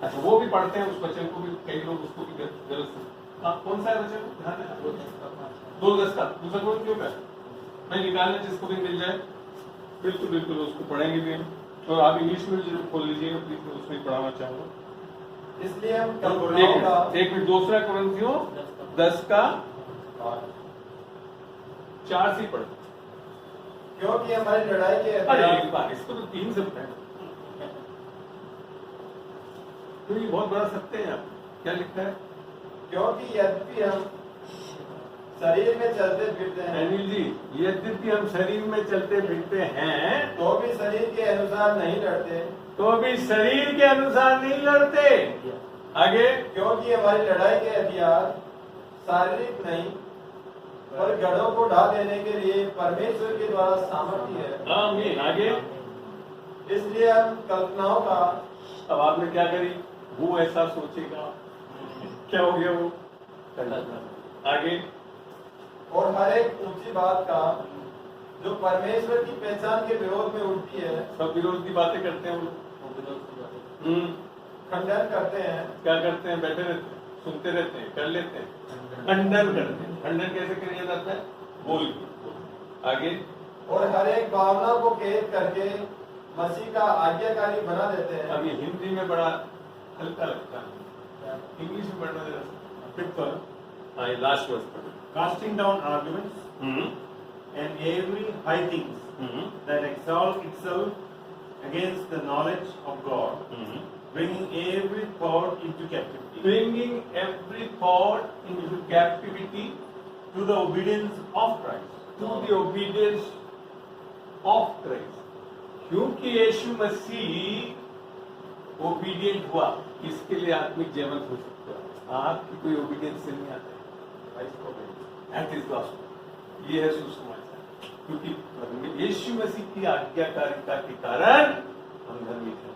अच्छा वो भी पढ़ते हैं उस वचन को भी, कई लोग उसको भी गलत से। कौन सा है वचन? ध्यान देना। 2:10 का दूसरा कोरिन्थियों का मैं निकालने जिसको भी मिल जाए, बिल्कुल उसको पढ़ेंगे भी हम। और आप इंग्लिश में जरूर खोल लीजिएगा प्लीज, मैं उसमें पढ़ाना चाहूंगा। इसलिए हम एक मिनट, दूसरा कोरिन्थियों 10 का 4 से पढ़, क्योंकि हमारी लड़ाई के अरे एक बार इसको तो 3 से पढ़े, तो ये बहुत बड़ा सत्य है। आप क्या लिखता है? क्योंकि यद्यपि हम शरीर में चलते फिरते हैं, अनिल जी, यद्यपि हम शरीर में चलते फिरते हैं तो भी शरीर के अनुसार नहीं लड़ते, तो भी शरीर के अनुसार नहीं लड़ते। आगे, क्योंकि हमारी लड़ाई के हथियार शारीरिक नहीं पर गढ़ों को ढा देने के लिए परमेश्वर के द्वारा सामर्थ्य है। आमीन। आगे, इसलिए हम कल्पनाओं का, अब आपने क्या करी? वो ऐसा सोचेगा, क्या हो गया वो? आगे, और हर एक ऊंची बात का जो परमेश्वर की पहचान के विरोध में उठती है, सब विरोध की बातें करते हैं वो। खंडन करते हैं। क्या करते हैं? बैठे रहते हैं, सुनते रहते हैं, कर लेते हैं, खंडन करते हैं। खंडन कैसे किया जाता है? बोल के। आगे, और हर एक भावना को कैद करके मसीह का आज्ञाकारी बना देते हैं। अब ये हिंदी में बड़ा हल्का लगता है, इंग्लिश में पढ़ना जरा फिट करो। हाँ, ये लास्ट वर्ड पढ़ो। Casting down arguments and every high thing that exalts itself against the knowledge of God, bringing every thought into captivity. Bringing every thought into captivity to the obedience of Christ. to the obedience of Christ. क्योंकि यीशु मसीह obedient हुआ, इसके लिए आत्मिक जीवन हो सकता है। आपकी कोई ओबीडियंस से नहीं आता है। That is gospel. ये है सुसमाचार। क्योंकि यीशु मसीह की आज्ञाकारिता के कारण हम धर्मी थे।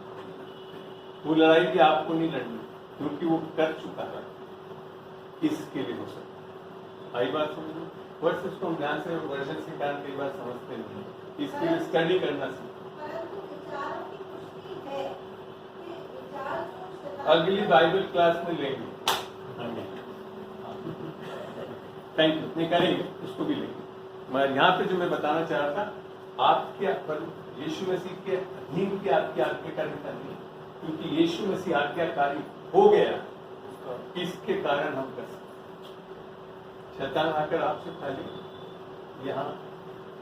वो लड़ाई भी आपको नहीं लड़नी, क्योंकि वो कर चुका है। इसके लिए हो सकता है। आई बात समझ लो। वर्सेस को हम ध्यान से वर्जन के कारण कई बार समझते नहीं, इसके लिए स्टडी करना सीखो। अगली बाइबल क्लास में लेंगे, थैंक यू, नहीं करेंगे, उसको भी लेंगे। मगर यहाँ पे जो मैं बताना चाह रहा था, आपके पर यीशु मसीह के अधीन की आपकी आज्ञाकारी करनी है, क्योंकि यीशु मसीह आज्ञाकारी हो गया, इसके कारण हम कर सकते। शैतान आकर आपसे खाली यहाँ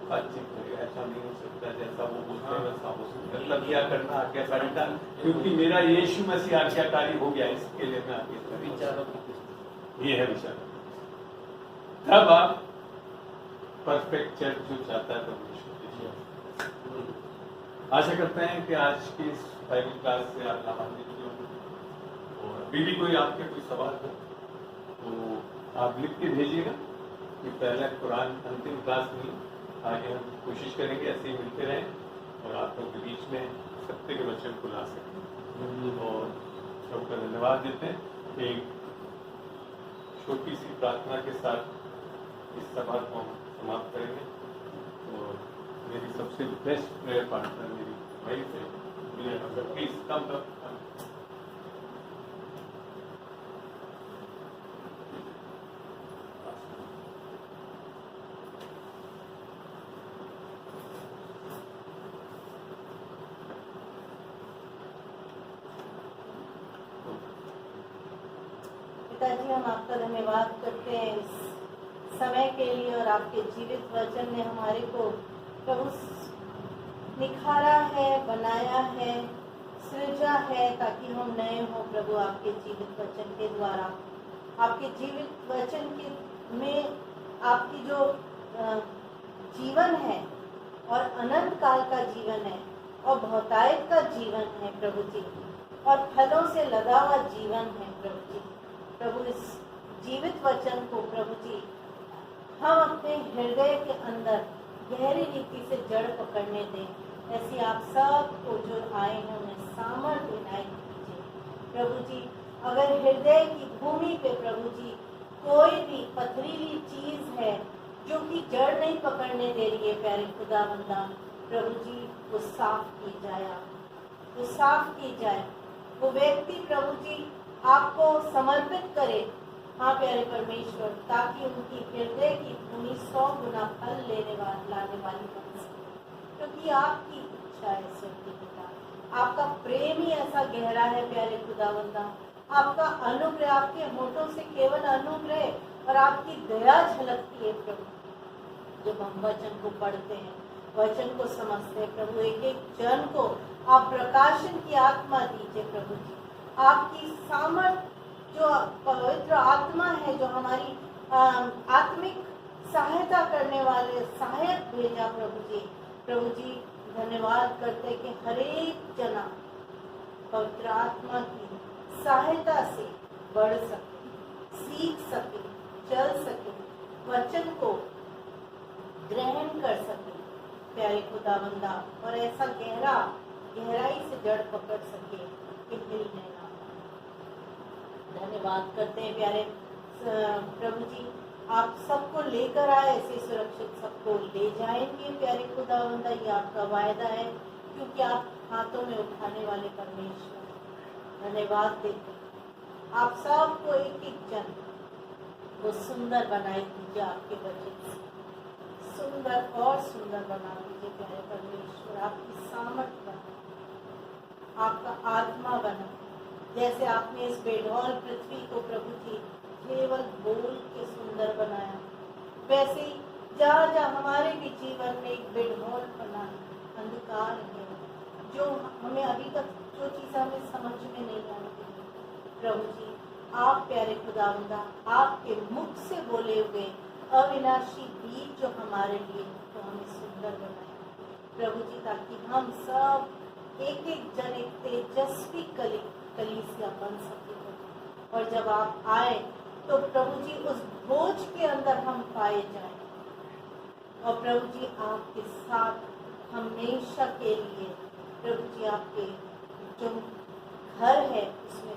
बातचीत करें, ऐसा नहीं हो सकता जैसा वो बोलते हैं वैसा हो सकता, तब क्या करना आज्ञाकारिता, क्योंकि मेरा यीशु मसीह आज्ञाकारी हो गया, इसके लिए मैं आगे विचारों की पुस्तक। ये है विचार। तब आप परफेक्ट चर्च जो चाहता है परमेश्वर। आशा करते हैं कि आज की इस बाइबल क्लास से आप लाभान्वित होंगे, और अभी भी कोई आपके कोई सवाल हो तो आप लिख के भेजिएगा कि पहले कुरान अंतिम क्लास में आगे हम कोशिश करेंगे ऐसे ही मिलते रहें और आप लोग के बीच में सत्य के वचन को ला सकें। और सबका धन्यवाद देते हैं। एक छोटी सी प्रार्थना के साथ इस सभा को हम समाप्त करेंगे। और मेरी सबसे बेस्ट प्रेयर पार्टनर मेरी वाइफ है, प्लीज कम तक। पिताजी, हम आपका धन्यवाद करते हैं इस समय के लिए, और आपके जीवित वचन ने हमारे को प्रभु निखारा है, बनाया है, सृजा है ताकि हम नए हो प्रभु आपके जीवित वचन के द्वारा। आपके जीवित वचन के में आपकी जो जीवन है और अनंत काल का जीवन है और बहुतायत का जीवन है प्रभु जी, और फलों से लदा हुआ जीवन है प्रभु जी। प्रभु इस जीवित वचन को प्रभु जी हम अपने हृदय के अंदर गहरी रीति से जड़ पकड़ने दें। ऐसी आप सबको जो आए हैं उन्हें सामर्थ्य इनायत कीजिए प्रभु जी। अगर हृदय की भूमि पे प्रभु जी कोई भी पथरीली चीज है जो कि जड़ नहीं पकड़ने दे रही है, प्यारे खुदावंदा प्रभु जी वो साफ की जाए, वो साफ की जाए। वो व्यक्ति प्रभु जी आपको समर्पित करे, हाँ प्यारे परमेश्वर, ताकि उनकी हृदय की भूमि 100 गुना फल लाने वाली बन सके, क्योंकि आपकी इच्छा है स्वर्गीय पिता। आपका प्रेम ही ऐसा गहरा है प्यारे खुदावंदा। आपका अनुग्रह, आपके होठों से केवल अनुग्रह और आपकी दया झलकती है प्रभु। जब हम वचन को पढ़ते हैं, वचन को समझते हैं प्रभु, एक एक जन को आप प्रकाशन की आत्मा दीजिए प्रभु जी। आपकी सामर्थ जो पवित्र आत्मा है, जो हमारी आत्मिक सहायता करने वाले सहायक भेजा प्रभु जी। प्रभु जी धन्यवाद करते हैं कि हर एक जना पवित्र आत्मा की सहायता से बढ़ सके, सीख सके, चल सके, वचन को ग्रहण कर सके प्यारे खुदावंदा, और ऐसा गहराई से जड़ पकड़ सके कि हिलने ना। धन्यवाद करते हैं प्यारे प्रभु जी, आप सबको लेकर आए, ऐसे सुरक्षित सबको ले जाएंगे प्यारे खुदावंदा, ये आपका वायदा है, क्योंकि आप हाथों में उठाने वाले परमेश्वर। धन्यवाद देते हैं आप सबको, एक एक जन को सुंदर बनाए दीजिए आपके वचन से, सुंदर और सुंदर बना दीजिए प्यारे परमेश्वर। आपकी सामर्थ बना, आपका आत्मा बना, जैसे आपने इस बेढौल पृथ्वी को प्रभु जी केवल बोल के सुंदर बनाया, वैसे ही जहाँ जहाँ हमारे भी जीवन में एक बेढौल बना अंधकार है, जो हमें अभी तक जो चीज़ हमें समझ में नहीं आती प्रभु जी, आप प्यारे खुदावंदा आपके मुख से बोले हुए अविनाशी बीज जो हमारे लिए तो हमें सुंदर बनाए प्रभु जी, ताकि हम सब एक एक जन एक तेजस्वी कलीसिया बन सके। और जब आप आए तो प्रभु जी उस बोझ के अंदर हम पाए जाएं, और प्रभु जी आपके साथ हमेशा के लिए प्रभु जी आपके जो घर है उसमें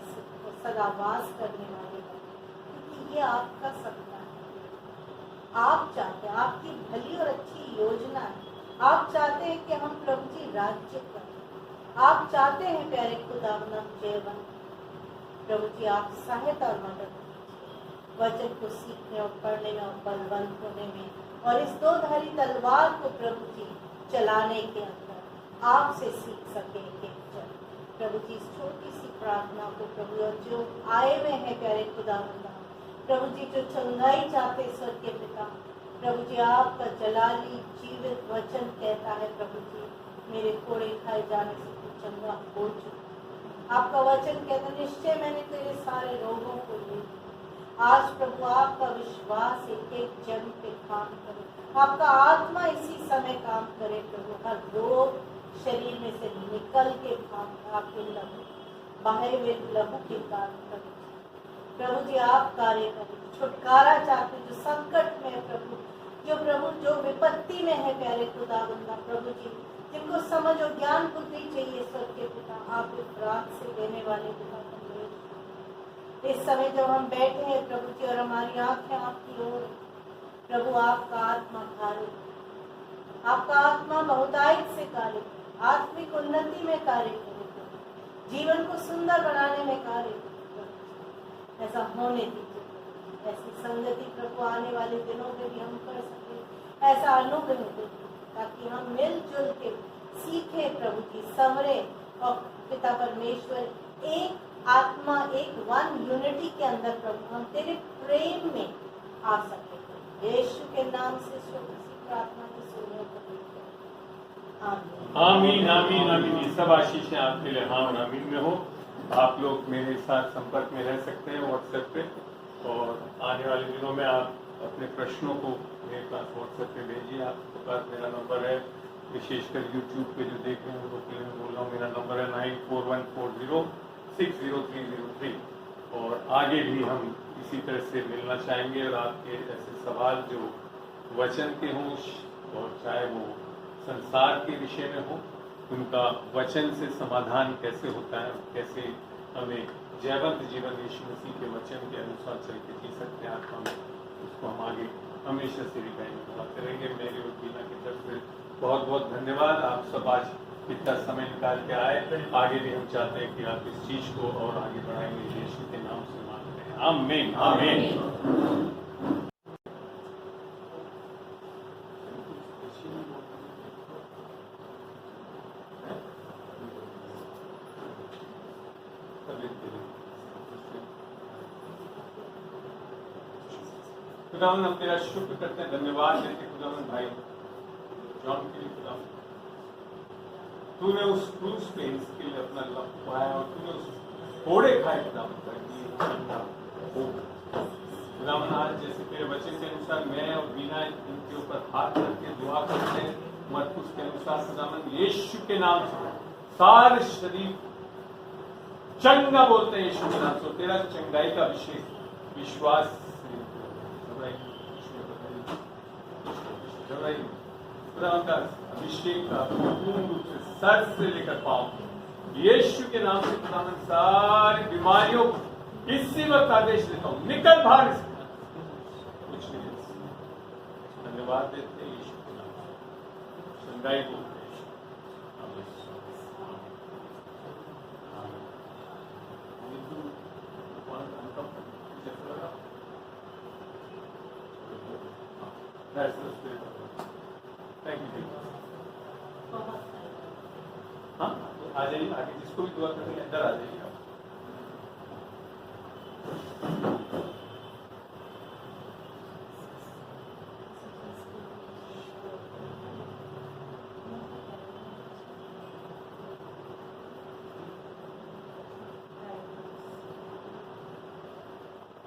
सदा वास करने वाले हैं, क्योंकि ये आपका सपना है। आप चाहते हैं, आपकी भली और अच्छी योजना है, आप चाहते हैं कि हम प्रभु जी राज्य करें, आप चाहते हैं प्यारे खुदावंद जीवन प्रभु जी आप सहायता और मदद कीजिए वचन को सीखने और पढ़ने में और बलवंत होने में, और इस दो धारी तलवार को प्रभु जी चलाने के अंदर आपसे सीख सके एक जन। प्रभु जी इस छोटी सी प्रार्थना को प्रभु, और जो आए हुए हैं प्यारे खुदावंद प्रभु जी जो चंगाई चाहते स्वर्ग के पिता, प्रभु जी आपका जलाली जीवित वचन कहता है प्रभु जी मेरे कोड़े खाए जाने से तू चंगा हो चुका। आपका वचन कहता है निश्चय मैंने तेरे सारे रोगों को ले। आज प्रभु आपका विश्वास एक एक जन पे काम करे, आपका आत्मा इसी समय काम करे प्रभु। हर रोग शरीर में से निकल के काम आपके लहू बाहर हुए लहू के कारण प्रभु जी आप कार्य करें। छुटकारा चाहते जो संकट में है प्रभु जो विपत्ति में है प्यारे खुदावंदा प्रभु जी, जिनको समझ और ज्ञान बुद्धि चाहिए स्वर्ग के पिता, आप इस रात से देने वाले पिता परमेश्वर। इस समय जब हम बैठे हैं प्रभु जी और हमारी आंखें आपकी ओर प्रभु, आपका आत्मा कार्य, आपका आत्मा बहुतायत से कार्य, आत्मिक उन्नति में कार्य करे प्रभु, जीवन को सुंदर बनाने में कार्य करे। ऐसा होने दीजिए, ऐसी संगति प्रभु आने वाले दिनों में भी हम कर सके, ऐसा अनुग्रह दीजिए ताकि हम मिलजुल के सीखे प्रभु जी, समरे और पिता परमेश्वर एक आत्मा एक वन यूनिटी के अंदर प्रभु हम तेरे प्रेम में आ सके। यीशु के नाम से प्रार्थना की सुनो आमीन आमीन आमीन आमीन। ये सब आशीषें आपके लिए हाँ और आमीन में हो। आप लोग मेरे साथ संपर्क में रह सकते हैं व्हाट्सएप पे, और आने वाले दिनों में आप अपने प्रश्नों को मेरे पास व्हाट्सएप पे भेजिए। आपके पास मेरा नंबर है, विशेषकर यूट्यूब पे जो देख रहे हैं उनको मैं बोल रहा हूँ, मेरा नंबर है 9414060303। और आगे भी हम इसी तरह से मिलना चाहेंगे और आपके ऐसे सवाल जो वचन के हों और चाहे वो संसार के विषय में हो, उनका वचन से समाधान कैसे होता है, कैसे हमें जयवंत जीवन यीशु मसीह के वचन के अनुसार चल के जी सकते हैं आत्मा में, उसको हम आगे हमेशा से बताते रहेंगे। मेरी और बीना की तरफ से बहुत बहुत धन्यवाद। आप सब आज इतना समय निकाल के आए। आगे भी हम चाहते हैं कि आप इस चीज को और आगे बढ़ाएंगे, यीशु के नाम से मांगते हैं, आमीन आमीन। खुदावन हम तेरा शुक्र करते हैं, धन्यवाद देते हैं खुदावन भाई जॉन के लिए। खुदावन तूने उस क्रूस पे इसके लिए अपना लव पाया और तूने उस घोड़े खाए खुदावन। खुदावन आज जैसे तेरे वचन के अनुसार मैं और बीना इनके ऊपर हाथ रख के दुआ करते हैं, मरकुस के अनुसार खुदावन यीशु के नाम से सारे शरीर चंगा बोलते हैं यीशु के नाम से। तेरा चंगाई का विशेष विश्वास अभिषेक का पूर्ण रूप से सर से लेकर पाँव यीशु के नाम से खुदावन सारी बीमारियों को इसी वक्त आदेश देता हूँ, निकल बाहर कुछ नहीं। धन्यवाद देते हैं यीशु के नाम से, चंगाई को थैंक यू। हाँ आ जाइए, आगे जिसको भी दुआ करनी है अंदर आ जाइए आप।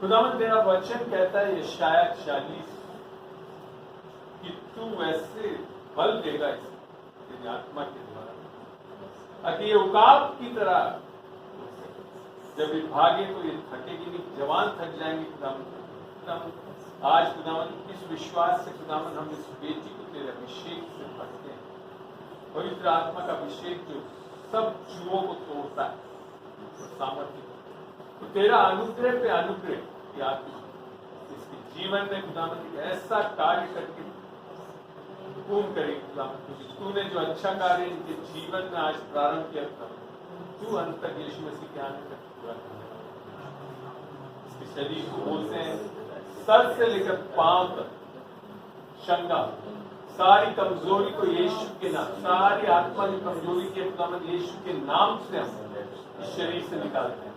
खुदावन तेरा वचन कहता है यशाया 40 कि तू वैसे बल देगा तेरी आत्मा के द्वारा, ताकि ये उकाब की तरह जब ये भागे तो ये थकेगी नहीं, जवान थक जाएंगे। खुदावन आज खुदावन इस विश्वास से खुदावन हम इस बेटी को तेरे अभिषेक से भरते हैं, पवित्र आत्मा का अभिषेक जो सब जुओं को तोड़ता है सामर्थ्य, तो तेरा अनुग्रह पे अनुग्रह याद इसके जीवन में खुदावन ऐसा कार्य करके पूर्ण करेगी। खुदावन तूने जो अच्छा कार्य इनके जीवन में आज प्रारंभ किया था, तू अंत तक यीशु मसीह के आने तक पूरा करेगा। इसके शरीर को बोलते हैं सर से लेकर पांव तक शंगा, सारी कमजोरी को यीशु के नाम, सारी आत्मा की कमजोरी के खुदावन यीशु के नाम से हम इस शरीर से निकालते हैं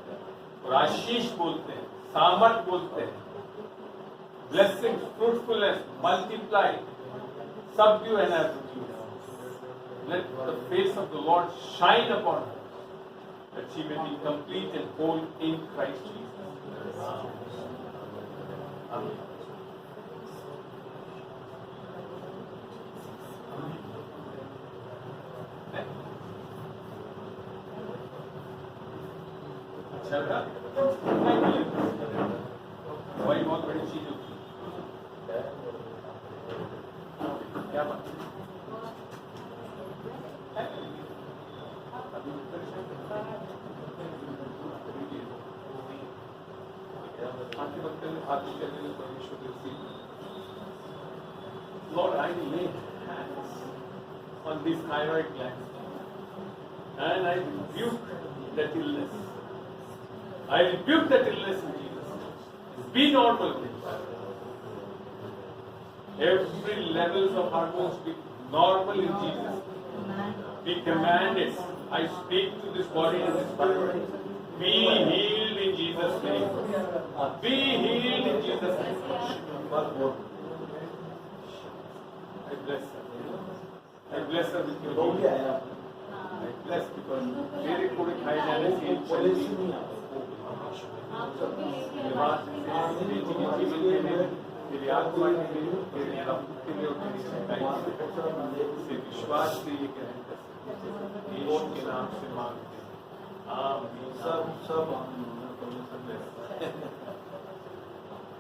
और आशीष बोलते हैं, सामर्थ बोलते हैं, blessings, fruitfulness, multiply, subdue and have peace. Let the face of the Lord shine upon her, that she may be complete and whole in Christ Jesus. Amen. अच्छा था? दवाई बहुत बड़ी चीज होती है। क्या बात है? Lord, I lay hands on these thyroid glands and I rebuke that illness. I rebuke that illness in Jesus' name. Be normal. Every levels of hormones be normal in Jesus. We command it. I speak to this body and this body. Be healed in Jesus' name. Be healed in Jesus' name. I bless her. I bless her with your healing. I bless because मेरे कोड़े खाए जाने से मेरी आत्मा के लिए, मेरे रक्त के लिए और मेरी सच्चाई से विश्वास से ये ग्रहण कर सकते हैं। यीशु के नाम से मांगते हैं। आमीन। सब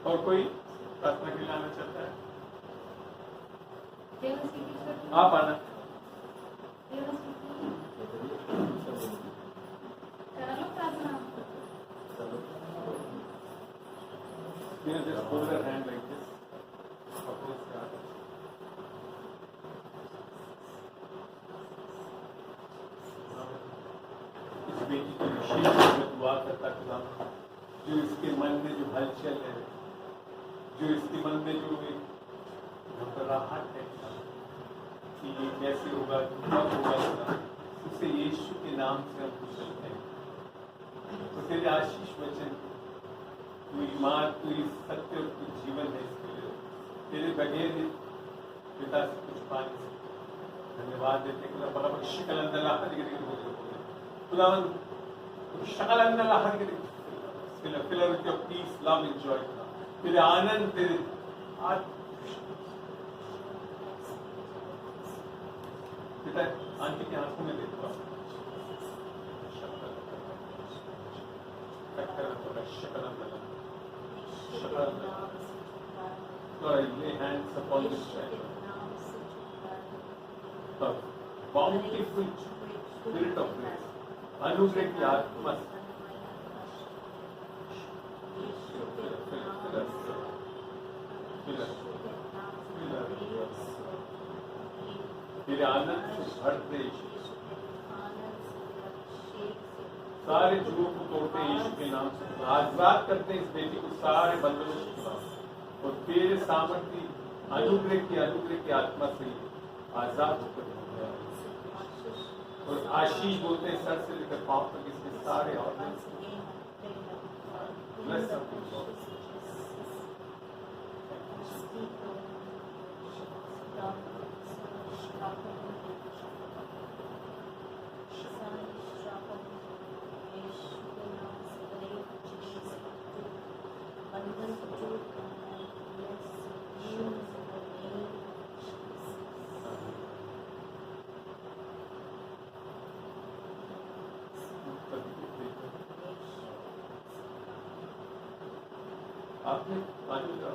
और कोई प्रार्थना के लिए आना चाहता है? आप आना। You know, just hold her hand like this. Suppose that. इस बेटी की विशेष में दुआ करता खुदा, जो इसके मन में जो हलचल है, जो इसके मन में जो एक घबराहट है कि ये कैसे होगा, कब होगा, उसे यीशु के नाम से हम कुशलते हैं। तो तेरे आशीष वचन, तू ईमान, तू सत्य और तू जीवन है, इसके लिए तेरे बगैर पिता से कुछ पा नहीं सकते। धन्यवाद देते खुदा, बराबर शकल अंदर लाहर के खुदावन, शकल अंदर लाहर के fill her with your peace, love and joy, तेरे आनंद, तेरे पिता आंटी की आंखों में देखता हूँ। Lord, I lay hands upon this child. The bountiful spirit of grace, अनुग्रह की आत्मा से तेरे आनंद से भरते सारे जुओं को तोड़ते हैं यीशु के नाम से, आजाद करते हैं इस बेटी को सारे बंधनों से खिलाफ, और तेरे सामर्थ्य अनुग्रह की आत्मा से आजाद होकर और आशीष बोलते हैं सर से लेकर पांव तक इसके सारे ऑर्गन्स आपने पानी का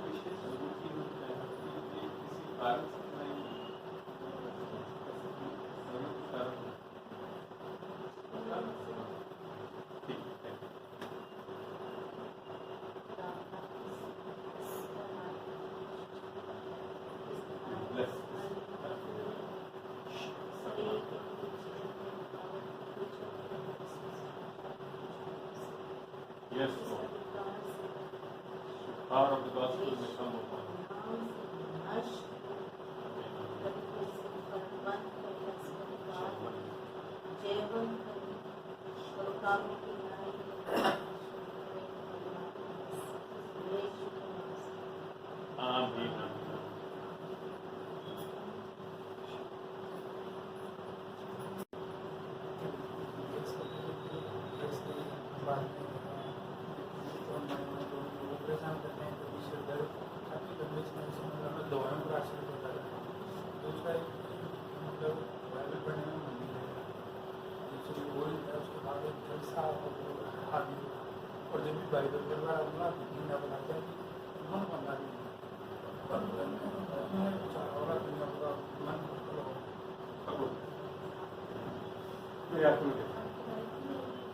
विशेष अनुभूति किसी कारण से Yes, Lord. Power of the gospel will come upon us.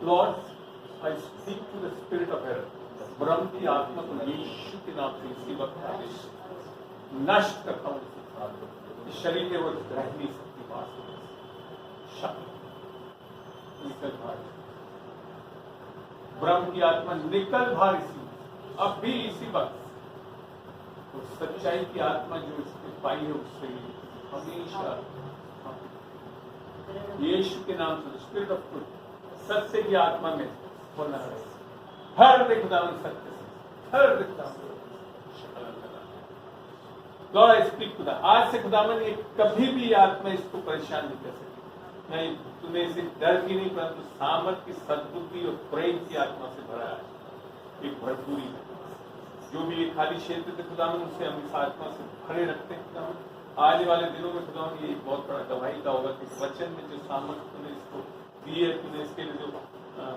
Lord, I speak to the spirit of error. भ्रम की आत्मा को यीशु के नाम से इसी वक्त आदेश नष्ट करता हूँ। इस शरीर में वो रह नहीं सकती बात निकल बाहर। भ्रम की आत्मा निकल बाहर इसी अब भी इसी वक्त। और सच्चाई की आत्मा जो इसने पाई है उससे हमेशा यीशु के नाम से स्पिरिट ऑफ ट्रुथ सत्य की आत्मा में होना है। हर खुदावन सत्य से हर लॉर्ड आई स्पीक खुदा आज से खुदावन ये कभी भी आत्मा इसको परेशान नहीं कर सकती। नहीं तूने इसे डर की नहीं परंतु सामर्थ की सद्बुद्धि और प्रेम की आत्मा से भरा है। एक भरपूरी है जो भी ये खाली क्षेत्र थे खुदावन उसे हम इस आत्मा से भरे रखते हैं। खुदावन आने वाले दिनों में खुदावन ये बहुत बड़ा गवाही का होगा कि वचन में जो सामर्थ तूने इसको दी है तूने इसके लिए जो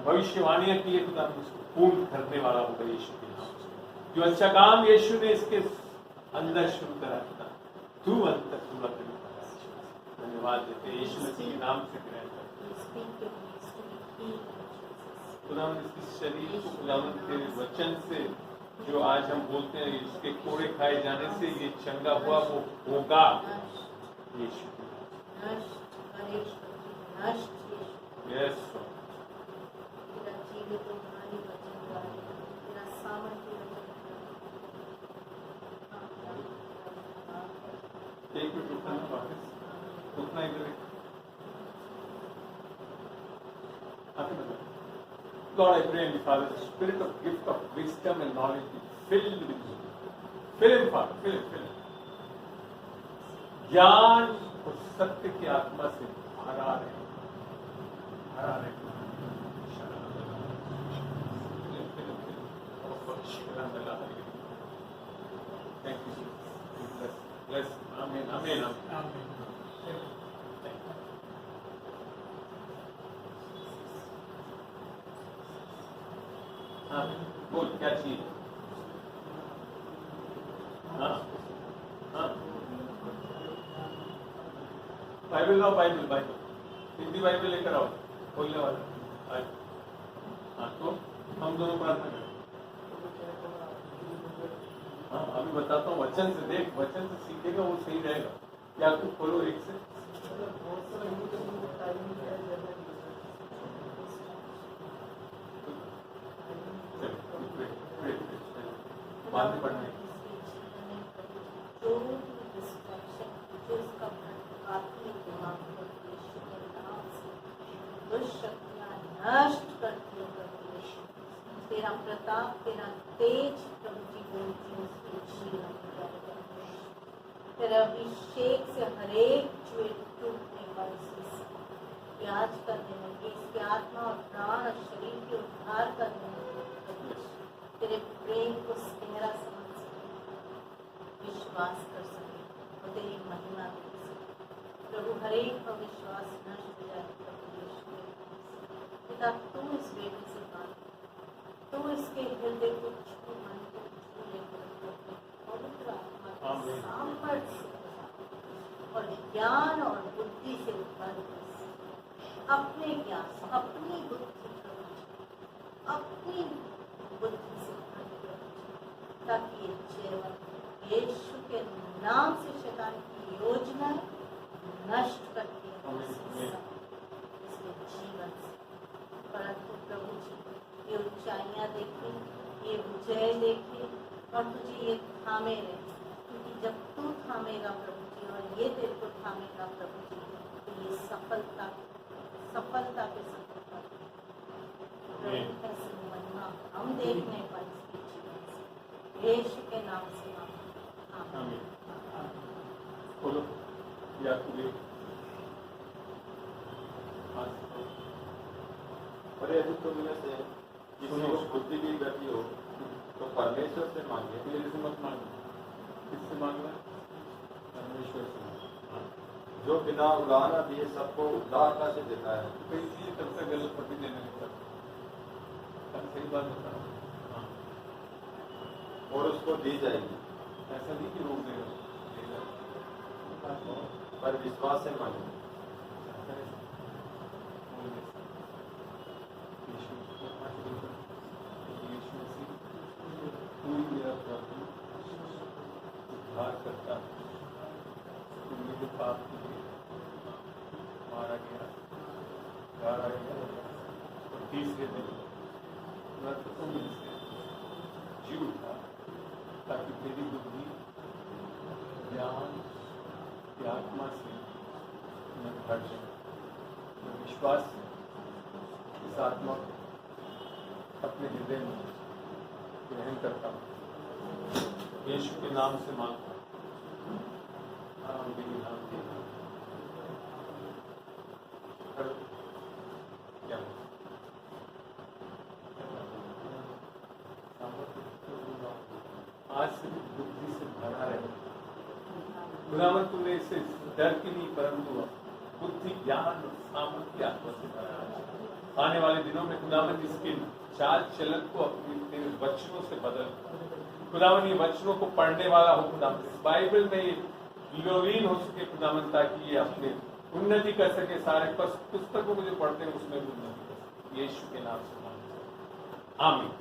भविष्यवाणियां की है खुदावन उसको पूर्ण करने वाला होगा यीशु के नाम से। जो अच्छा काम यीशु ने इसके अंदर शुरू करा था तू अंत तक पूरा करने वाला। धन्यवाद देते हैं यीशु मसीह के नाम से खुदावन इसके शरीर को खुदावन तेरे वचन से जो आज हम बोलते हैं इसके कोड़े खाए जाने से ये चंगा हुआ वो होगा यीशु के नाम से। यस एक मिनट रुकना वापस उतना इधर Lord, I pray in Father, the spirit of gift of wisdom and knowledge be filled with you. Fill him, Father, fill him. ज्ञान और सत्य की आत्मा से भरा रहे। Thank you, Jesus. Bless. Amen. Amen. हाँ बोल क्या चाहिए? हाँ हाँ बाइबल लाओ बाइबल हिंदी बाइबल लेकर आओ बोलने वाला। हाँ तो हम दोनों प्रार्थना करें। हाँ अभी बताता हूँ वचन से देख वचन से सीखेगा वो सही रहेगा। या तू खोलो एक से बाद में पढ़ना है। नष्ट करती हो तेरा प्रताप तेरा तेज प्रभु जी बोलती हूँ उसके जीवन तेरा अभिषेक से हरेक जुए टूटने वाली आज का दिन है इसके आत्मा और प्राण और शरीर के उद्धार का दिन है। तेरे प्रेम को गहरा समझ सके विश्वास कर सके और तेरी महिमा देख सके प्रभु हरेक का विश्वास नष्ट हो जाए पिता तू इस बेटे से बात तू इसके हृदय को छू मन को छू लेकर पवित्र आत्मा के सामर्थ्य से और ज्ञान और बुद्धि से उत्पन्न अपने ज्ञान अपनी बुद्धि से ताकि ये जीवन यीशु के नाम से शैतान की योजना नष्ट करती है इसके जीवन से। परंतु प्रभु जी ये ऊंचाइयां देखे ये विजय देखे और तुझे ये थामे रहे क्योंकि जब तू थामेगा प्रभु जी और ये तेरे को थामेगा प्रभु जी तो ये सफलता पे सफलता ऐसी महिमा हम देखने पर इसके जीवन से यीशु के नाम से आमीन। बोलो या और यदि तुम में से किसी को बुद्धि की गति हो तो परमेश्वर से मांगे। मेरे से मत मांगो। किससे मांगना? परमेश्वर से मांगो। जो बिना उड़ाना दिए सबको उदारता से देता है। तो इसलिए तब तक गलत पट्टी देने लगता है। सही बात बता। और उसको दी जाएगी, ऐसा नहीं कि रोक देगा, पर विश्वास से मांगे। तू ही मेरा प्रभु उद्धार करता है, तू मेरे पाप के लिए मारा गया, गाड़ा गया और तीसरे दिन मृतकों में से जी उठा, ताकि तेरी बुद्धि ज्ञान की आत्मा से मैं भर जाऊं। मैं विश्वास से इस आत्मा को अपने हृदय में ग्रहण करता हूँ, यीशु के नाम से मांगता हूँ, नाम के क्या आज से बुद्धि से भरा रहे। खुदावन तुमने इसे डर की नहीं परंतु बुद्धि ज्ञान और सामर्थ्य आत्मा से भरा है। आने वाले दिनों में खुदावन इसके चाल चलन को अपने तेरे वचनों से बदल, खुदावन ये वचनों को पढ़ने वाला हो, खुदावन इस बाइबल में ये लीन हो सके खुदावन, ताकि ये अपने उन्नति कर सके, सारे पुस्तकों को जो पढ़ते हैं उसमें भी उन्नति कर सके। यीशु के नाम से आमीन।